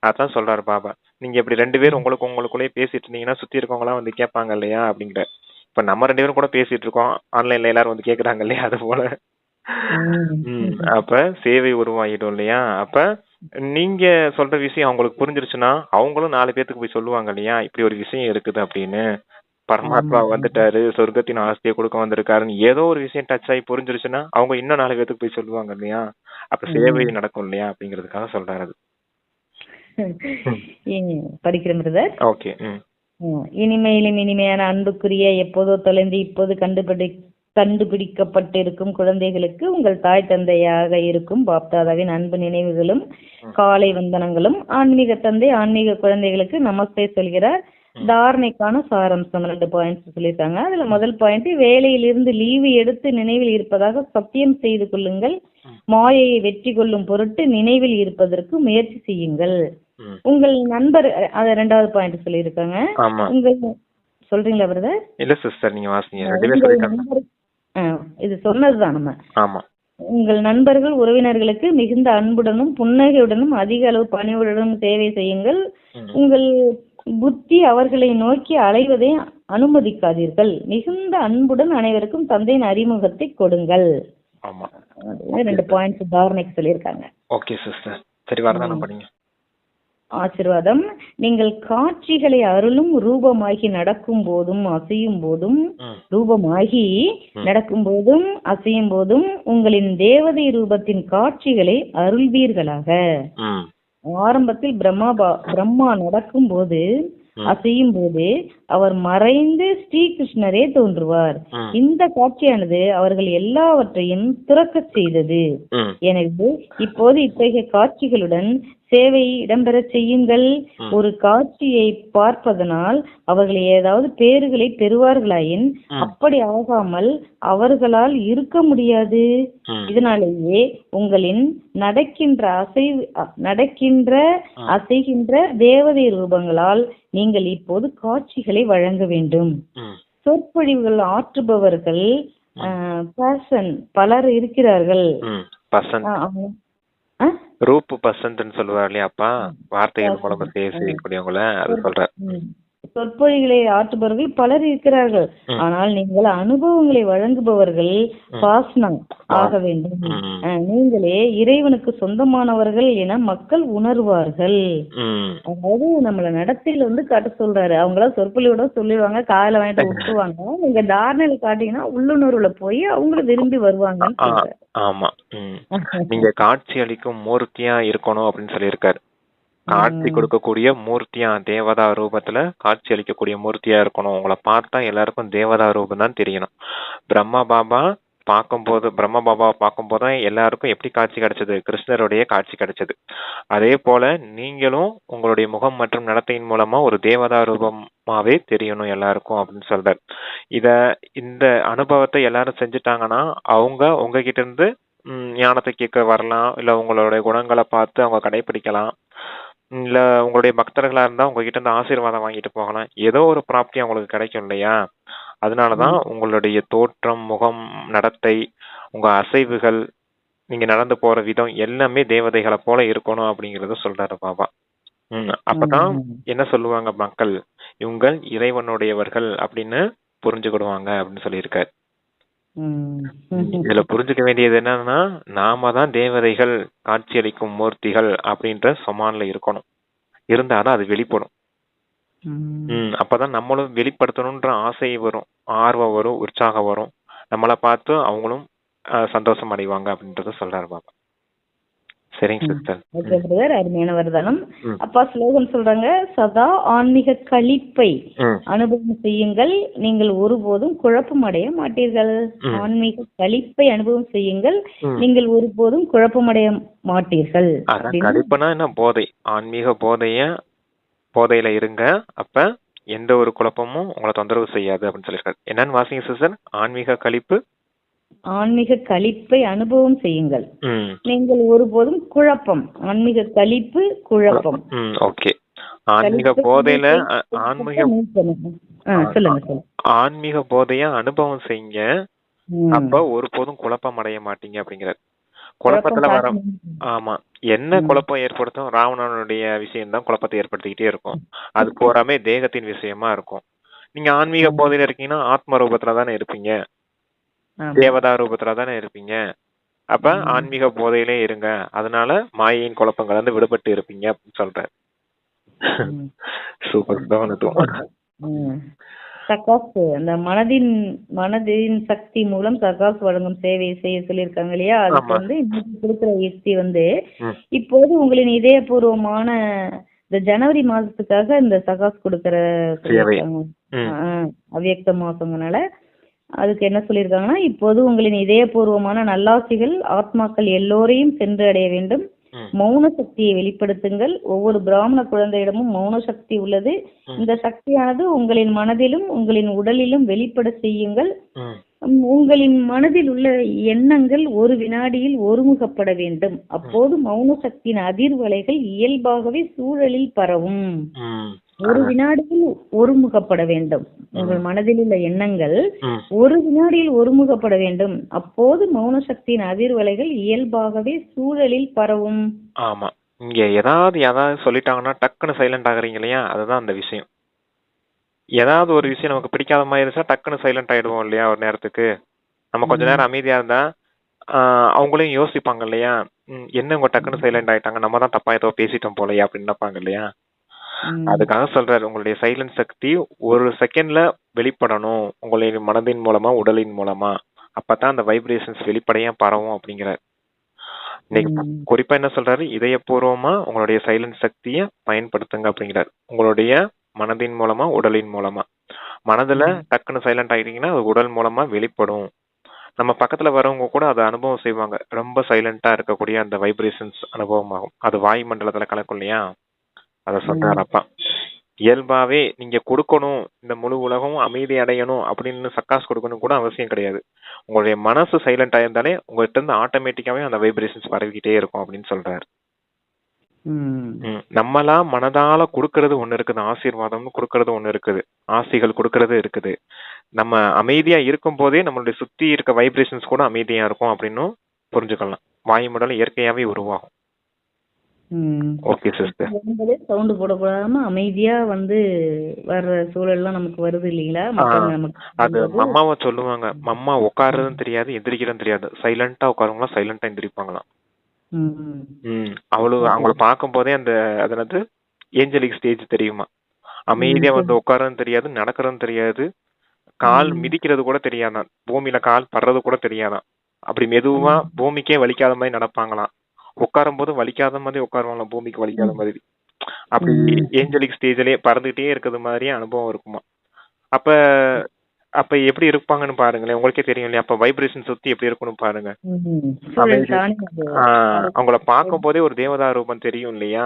Speaker 2: அதான் சொல்றாரு பாபா. நீங்க இப்படி 2 பேரும் உங்களுக்குள்ளே பேசிட்டு இருந்தீங்கன்னா சுத்தி இருக்கவங்க எல்லாம் வந்து கேட்பாங்க இல்லையா அப்படிங்கிற. இப்ப நம்ம 2 பேரும் கூட பேசிட்டு இருக்கோம், ஆன்லைன்ல எல்லாரும் வந்து கேக்குறாங்க இல்லையா. அது போல அப்ப சேவை உருவாகிடும் இல்லையா. அப்ப நீங்க சொல்ற விஷயம் அவங்களுக்கு புரிஞ்சிருச்சுன்னா அவங்களும் 4 பேத்துக்கு போய் சொல்லுவாங்க இல்லையா, இப்படி ஒரு விஷயம் இருக்குது அப்படின்னு. பரமாத்மா வந்துட்டாரு, சொர்க்கத்தின் ஆஸ்தியை கொடுக்க வந்திருக்காருன்னு ஏதோ ஒரு விஷயம் டச் ஆகி புரிஞ்சிருச்சுன்னா அவங்க இன்னும் 4 பேத்துக்கு போய் சொல்லுவாங்க இல்லையா. அப்ப சேவை நடக்கும் இல்லையா அப்படிங்கறதுக்காக சொல்றாரு.
Speaker 1: படிக்கிறேன் பிரதர்.
Speaker 2: ஓகே.
Speaker 1: இனிமையிலும் இனிமையான அன்புக்குரிய எப்போதோ தொலைந்து இப்போது கண்டுபிடிக்கப்பட்டிருக்கும் குழந்தைகளுக்கு உங்கள் தாய் தந்தையாக இருக்கும் பாப்தாதாவின் அன்பு நினைவுகளும் காலை வந்தனங்களும். ஆன்மீக தந்தை ஆன்மீக குழந்தைகளுக்கு நமஸ்தே சொல்கிறார். தாரணைக்கான சாரம்சம் 2 பாயிண்ட்ஸ் சொல்லியிருக்காங்க. அதுல முதல் பாயிண்ட், வேலையிலிருந்து லீவு எடுத்து நினைவில் இருப்பதாக சத்தியம் செய்து கொள்ளுங்கள். மாயையை வெற்றி கொள்ளும் பொருட்டு நினைவில் இருப்பதற்கு முயற்சி செய்யுங்கள். உங்கள் நண்பர், அத 2வது பாயிண்ட் சொல்லியிருக்காங்க. உங்கள் சொல்றீங்களா பிரதர்?
Speaker 2: இல்ல சிஸ்டர், நீங்க வாசிங்க.
Speaker 1: இது சொன்னதுதான் நம்ம. உங்கள் நண்பர்கள் உறவினர்களுக்கு மிகுந்த அன்புடனும் புன்னகையுடனும் அதிக அளவு பணிவுடனும் சேவை செய்யுங்கள். உங்கள் புத்தி அவர்களை நோக்கி அலைவதை அனுமதிக்காதீர்கள். மிகுந்த அன்புடன் அனைவருக்கும் தந்தையின் அறிமுகத்தை கொடுங்கள். 2 பாயிண்ட்ஸ் தாரணைக்கு சொல்லியிருக்காங்க.
Speaker 2: ஓகே சிஸ்டர், சரி வரதான படிங்க.
Speaker 1: ஆசீர்வாதம். நீங்கள் காட்சிகளை அருளும் ரூபமாகி நடக்கும் போதும் அசையும் போதும், ரூபமாகி நடக்கும் போதும் அசையும் போதும் உங்களின் தேவதை ரூபத்தின் காட்சிகளை அருள்வீர்களாக. ஆரம்பத்தில் பிரம்மா நடக்கும் போது அசையும் போது அவர் மறைந்து ஸ்ரீகிருஷ்ணரே தோன்றுவார். இந்த காட்சியானது அவர்கள் எல்லாவற்றையும் துறக்க செய்தது. எனவே இப்போது இத்தகைய காட்சிகளுடன் சேவையை இடம்பெற செய்யுங்கள். ஒரு காட்சியை பார்ப்பதனால் அவர்கள் ஏதாவது பேறுகளை பெறுவார்களாயின் அப்படி ஆகாமல் அவர்களால் இருக்க முடியாது. இதனாலேயே உங்களின் நடக்கின்ற அசைகின்ற தேவதை ரூபங்களால் நீங்கள் இப்போது காட்சிகளை வழங்க வேண்டும். சொற்பொழிவுகள் ஆற்றுபவர்கள் பலர் இருக்கிறார்கள்.
Speaker 2: ரூப் பர்சன்ட்னு சொல்லுவார் இல்லையாப்பா, வார்த்தைகள் மூலமா பேசக்கூடியவங்கள அது சொல்ற.
Speaker 1: சொற்பொழிகளை ஆற்றுபவர்கள் பலர் இருக்கிறார்கள். ஆனால் நீங்கள் அனுபவங்களை வழங்குபவர்கள் பாஸ்னா ஆக வேண்டும். நீங்களே இறைவனுக்கு சொந்தமானவர்கள் என மக்கள் உணர்வார்கள். அதாவது நம்மள நடத்தையில காட்ட சொல்றாரு. அவங்கள சொற்பொழிவோட சொல்லிடுவாங்க, காலையில வாங்கிட்டு விட்டுருவாங்க. நீங்க தாரணையில காட்டீங்கன்னா உள்ளுணர்வுல போய் அவங்களும் விரும்பி வருவாங்கன்னு சொல்றாரு.
Speaker 2: ஆமா, நீங்க காட்சி அளிக்கும் மூர்த்தியா இருக்கணும் அப்படின்னு சொல்லியிருக்காரு. காட்சி கொடுக்கக்கூடிய மூர்த்தியா, தேவதா ரூபத்துல காட்சி அளிக்கக்கூடிய மூர்த்தியா இருக்கணும். உங்களை பார்த்தா எல்லாருக்கும் தேவதா ரூபம் தான் தெரியணும். பிரம்மா பாபாவை பார்க்கும் போதுதான் எல்லாருக்கும் எப்படி காட்சி கிடைச்சது? கிருஷ்ணருடைய காட்சி கிடைச்சது. அதே போல நீங்களும் உங்களுடைய முகம் மற்றும் நடத்தையின் மூலமா ஒரு தேவதா ரூபமாவே தெரியணும் எல்லாருக்கும் அப்படின்னு சொல்றாரு. இந்த அனுபவத்தை எல்லாரும் செஞ்சுட்டாங்கன்னா அவங்க உங்ககிட்ட இருந்து ஞானத்தை கேட்க வரலாம், இல்ல உங்களுடைய குணங்களை பார்த்து அவங்க கடைபிடிக்கலாம், இல்ல உங்களுடைய பக்தர்களா இருந்தா உங்ககிட்ட இருந்து ஆசீர்வாதம் வாங்கிட்டு போகலாம். ஏதோ ஒரு பிராப்தி அவங்களுக்கு கிடைக்கும் இல்லையா? அதனாலதான் உங்களுடைய தோற்றம், முகம், நடத்தை, உங்க அசைவுகள், நீங்க நடந்து போற விதம் எல்லாமே தேவதைகளை போல இருக்கணும் அப்படிங்கறத சொல்றாரு பாபா. அப்பதான் என்ன சொல்லுவாங்க மக்கள், இவங்க இறைவனுடையவர்கள் அப்படின்னு புரிஞ்சுக்கிடுவாங்க அப்படின்னு சொல்லியிருக்காரு. இதுல புரிஞ்சுக்க வேண்டியது என்னன்னா, நாம தான் தேவதைகள், காட்சியளிக்கும் மூர்த்திகள் அப்படின்ற சமான்ல இருக்கணும். இருந்தாலும் அது வெளிப்படும். அப்பதான் நம்மளும் வெளிப்படுத்தணும்ன்ற ஆசை வரும், ஆர்வம் வரும், உற்சாகம் வரும். நம்மளை பார்த்து அவங்களும் சந்தோஷம் அடைவாங்க அப்படின்றத சொல்றாரு பாபா. சரிங்க சிஸ்டர்.
Speaker 1: ஓகே பிரதர், அருமையான வரதானம். அப்பா ஸ்லோகன் சொல்றாங்க, சதா ஆன்மீக களிப்பை அனுபவம் செய்யுங்கள், நீங்கள் ஒருபோதும் குழப்பம் அடைய மாட்டீர்கள். ஆன்மீக களிப்பை அனுபவம் செய்யுங்கள், நீங்கள் ஒருபோதும் குழப்பமடைய மாட்டீர்கள்.
Speaker 2: களிப்புனா என்ன? போதை, ஆன்மீக போதையில இருங்க, அப்ப எந்த ஒரு குழப்பமும் உங்களை தொந்தரவு செய்யாது அப்படின்னு சொல்லியிருக்காரு. என்னன்னு வாசிங்க சிஸ்டர். ஆன்மீக களிப்பு,
Speaker 1: ஆன்மீக களிப்பை அனுபவம் செய்யுங்கள், நீங்கள் ஒருபோதும் குழப்பம். ஆன்மீக களிப்பு, குழப்பம்.
Speaker 2: ஓகே. ஆன்மீக போதையில ஆன்மீக போதைய அனுபவம் செய்யுங்க, அப்ப ஒருபோதும் குழப்பம் அடைய மாட்டீங்க அப்படிங்கிறார். குழப்பத்துல வர என்ன குழப்பம் ஏற்படுத்தும்? ராவணனுடைய விஷயம் தான் குழப்பத்தை ஏற்படுத்திக்கிட்டே இருக்கும். அது போறாமே தேகத்தின் விஷயமா இருக்கும். நீங்க ஆன்மீக போதையில இருக்கீங்கன்னா ஆத்ம ரூபத்துல தானே இருப்பீங்க, தேவதா ரூபத்துல தானே இருப்பீங்க. அப்ப ஆன்மீக போதையிலே இருங்க, அதனால மாயையின் குழப்பங்கள் வந்து விடுபட்டு இருப்பீங்க அப்படின்னு சொல்ற. சூப்பர்.
Speaker 1: சகாஸ் அந்த மனதின் சக்தி மூலம் சகாஸ் வழங்கும் சேவையை செய்ய சொல்லியிருக்காங்க இல்லையா? அதுக்கு
Speaker 2: ஆமா.
Speaker 1: வந்து இன்னைக்கு கொடுக்குற யுக்தி வந்து
Speaker 2: ம்.
Speaker 1: இப்போது உங்களின் இதயபூர்வமான இந்த ஜனவரி மாதத்துக்காக இந்த சகாஸ் கொடுக்கற
Speaker 2: சேவை.
Speaker 1: சொல்லியிருக்காங்க.
Speaker 2: ம்.
Speaker 1: அவ்யக்த மாசங்கனால அதுக்கு என்ன சொல்லியிருக்காங்கன்னா, இப்போது உங்களின் இதயபூர்வமான நல்லாசிகள் ஆத்மாக்கள் எல்லோரையும் சென்று அடைய வேண்டும்.
Speaker 2: ம்.
Speaker 1: மௌன சக்தியை வெளிப்படுத்துங்கள். ஒவ்வொரு பிராமண குழந்தையிடமும் மௌன சக்தி உள்ளது.
Speaker 2: ம்.
Speaker 1: இந்த சக்தியானது உங்களின் மனதிலும் உங்களின் உடலிலும் வெளிப்பட செய்யுங்கள்.
Speaker 2: ம்.
Speaker 1: உங்களின் மனதில் உள்ள எண்ணங்கள் ஒரு வினாடியில் ஒருமுகப்பட வேண்டும். அப்போது மௌன சக்தியின் அதிர்வலைகள் இயல்பாகவே சூழலில் பரவும்.
Speaker 2: ம்.
Speaker 1: ஒரு வினாடியில் ஒருமுகப்பட வேண்டும். உங்கள் மனதில் உள்ள எண்ணங்கள்
Speaker 2: ம்.
Speaker 1: ஒரு வினாடியில் ஒருமுகப்பட வேண்டும். அப்போது மௌன சக்தியின் அதிர்வலைகள் இயல்பாகவே சூழலில் பரவும்.
Speaker 2: ஆமா. இங்க யாராவது சொல்லிட்டாங்கன்னா டக்குன்னு சைலண்ட் ஆகுறீங்க இல்லையா? அதுதான் அந்த விஷயம். ஏதாவது ஒரு விஷயம் நமக்கு பிடிக்காத மாதிரி இருந்துச்சா டக்குன்னு சைலண்ட் ஆயிடுவோம் இல்லையா ஒரு நேரத்துக்கு. நம்ம கொஞ்ச நேரம் அமைதியா இருந்தா அவங்களையும் யோசிப்பாங்க இல்லையா? என்ன இவங்க டக்குன்னு சைலண்ட் ஆயிட்டாங்க, நம்ம தான் தப்பா ஏதோ பேசிட்டோம் போலயே அப்படின்னு நினைப்பாங்க இல்லையா? அதுக்காக சொல்றாரு, உங்களுடைய சைலண்ட் சக்தி ஒரு செகண்ட்ல வெளிப்படணும், உங்களுடைய மனதின் மூலமா உடலின் மூலமா. அப்பதான் அந்த வைப்ரேஷன்ஸ் வெளிப்படையா பரவும் அப்படிங்கிறார். இன்னைக்கு குறிப்பா என்ன சொல்றாரு, இதயபூர்வமா உங்களுடைய சைலண்ட் சக்திய பயன்படுத்துங்க அப்படிங்கிறார். உங்களுடைய மனதின் மூலமா உடலின் மூலமா. மனதுல டக்குன்னு சைலண்ட் ஆயிட்டீங்கன்னா அது உடல் மூலமா வெளிப்படும். நம்ம பக்கத்துல வரவங்க கூட அதை அனுபவம் செய்வாங்க. ரொம்ப சைலண்டா இருக்கக்கூடிய அந்த வைப்ரேஷன்ஸ் அனுபவமாகும். அது வாயு மண்டலத்துல கலக்கும் இல்லையா? அத சொல்றாரு அப்பா. இயல்பாவே நீங்க கொடுக்கணும், இந்த முழு உலகம் அமைதி அடையணும் அப்படின்னு சக்காஸ் கொடுக்கணும் கூட அவசியம் கிடையாது. உங்களுடைய மனசு சைலண்ட் ஆயிருந்தாலே உங்ககிட்ட இருந்து ஆட்டோமேட்டிக்காவே அந்த வைப்ரேஷன்ஸ் பரவிக்கிட்டே இருக்கும் அப்படின்னு சொல்றாரு. நம்மளா மனதால கொடுக்கறது ஒண்ணு இருக்குது, ஆசீர்வாதம்னு கொடுக்கறது ஒண்ணு இருக்குது, ஆசைகள் கொடுக்கறது இருக்குது. நம்ம அமைதியா இருக்கும் போதே நம்மளுடைய சுத்தி இருக்க வைப்ரேஷன்ஸ் கூட அமைதியா இருக்கும் அப்படின்னு புரிஞ்சுக்கலாம். வாயுமண்டலம் இயற்கையாவே உருவாகும். Okay sister.
Speaker 1: சவுண்ட் போடக்கூடாம அமைதியா வந்து வர்ற சூழல்லாம் நமக்கு வருது இல்லீங்களா?
Speaker 2: அது மம்மாவை சொல்லுவாங்க, மம்மா உட்காருறதும் தெரியாது எந்திரிக்கிறதும் தெரியாது, சைலண்டா உட்காருங்களா சைலண்டா எந்திரிப்பாங்களாம். அவங்கள பார்க்கும் போதே அந்த அதனது ஏஞ்சலிக் ஸ்டேஜ் தெரியுமா? அமைதியா வந்து உட்காரதும் தெரியாது, நடக்கிறதும் தெரியாது, கால் மிதிக்கிறது கூட தெரியாதான், பூமியில கால் படுறது கூட தெரியாதான். அப்படி மெதுவா பூமிக்கே வலிக்காத மாதிரி நடப்பாங்களாம். உட்காரும் போது வலிக்காத மாதிரி உட்காருவாங்களாம், பூமிக்கு வலிக்காத மாதிரி. அப்படி ஏஞ்சலிக் ஸ்டேஜ்லயே பறந்துகிட்டே இருக்கிறது மாதிரியே அனுபவம் இருக்குமா. அப்ப எப்படி இருப்பாங்கன்னு பாருங்களேன், உங்களுக்கே தெரியும் இல்லையா? அப்ப வைப்ரேஷன் சுத்தி எப்படி இருக்குன்னு பாருங்க. அவங்கள பார்க்கும் போதே ஒரு தேவதா ரூபம் தெரியும் இல்லையா?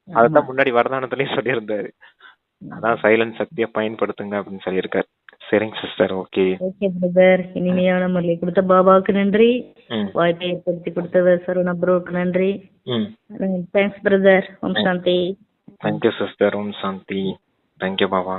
Speaker 2: அதான் முன்னாடி வரதானத்திலயும் சொல்லியிருந்தாரு. அதான் சைலண்ட் சக்தியை பயன்படுத்துங்க அப்படின்னு சொல்லியிருக்காரு. சரிங்க சிஸ்டர். Okay
Speaker 1: okay brother. இனிமையான முறையை கொடுத்த பாபாவுக்கு நன்றி. வாய்ப்பை ஏற்படுத்தி கொடுத்தவர் சரவணா ப்ரோக்கு நன்றி. Thanks brother. ஓம் சாந்தி.
Speaker 2: Thank you sister. ஓம் சாந்தி. தேங்க்யூ பாபா.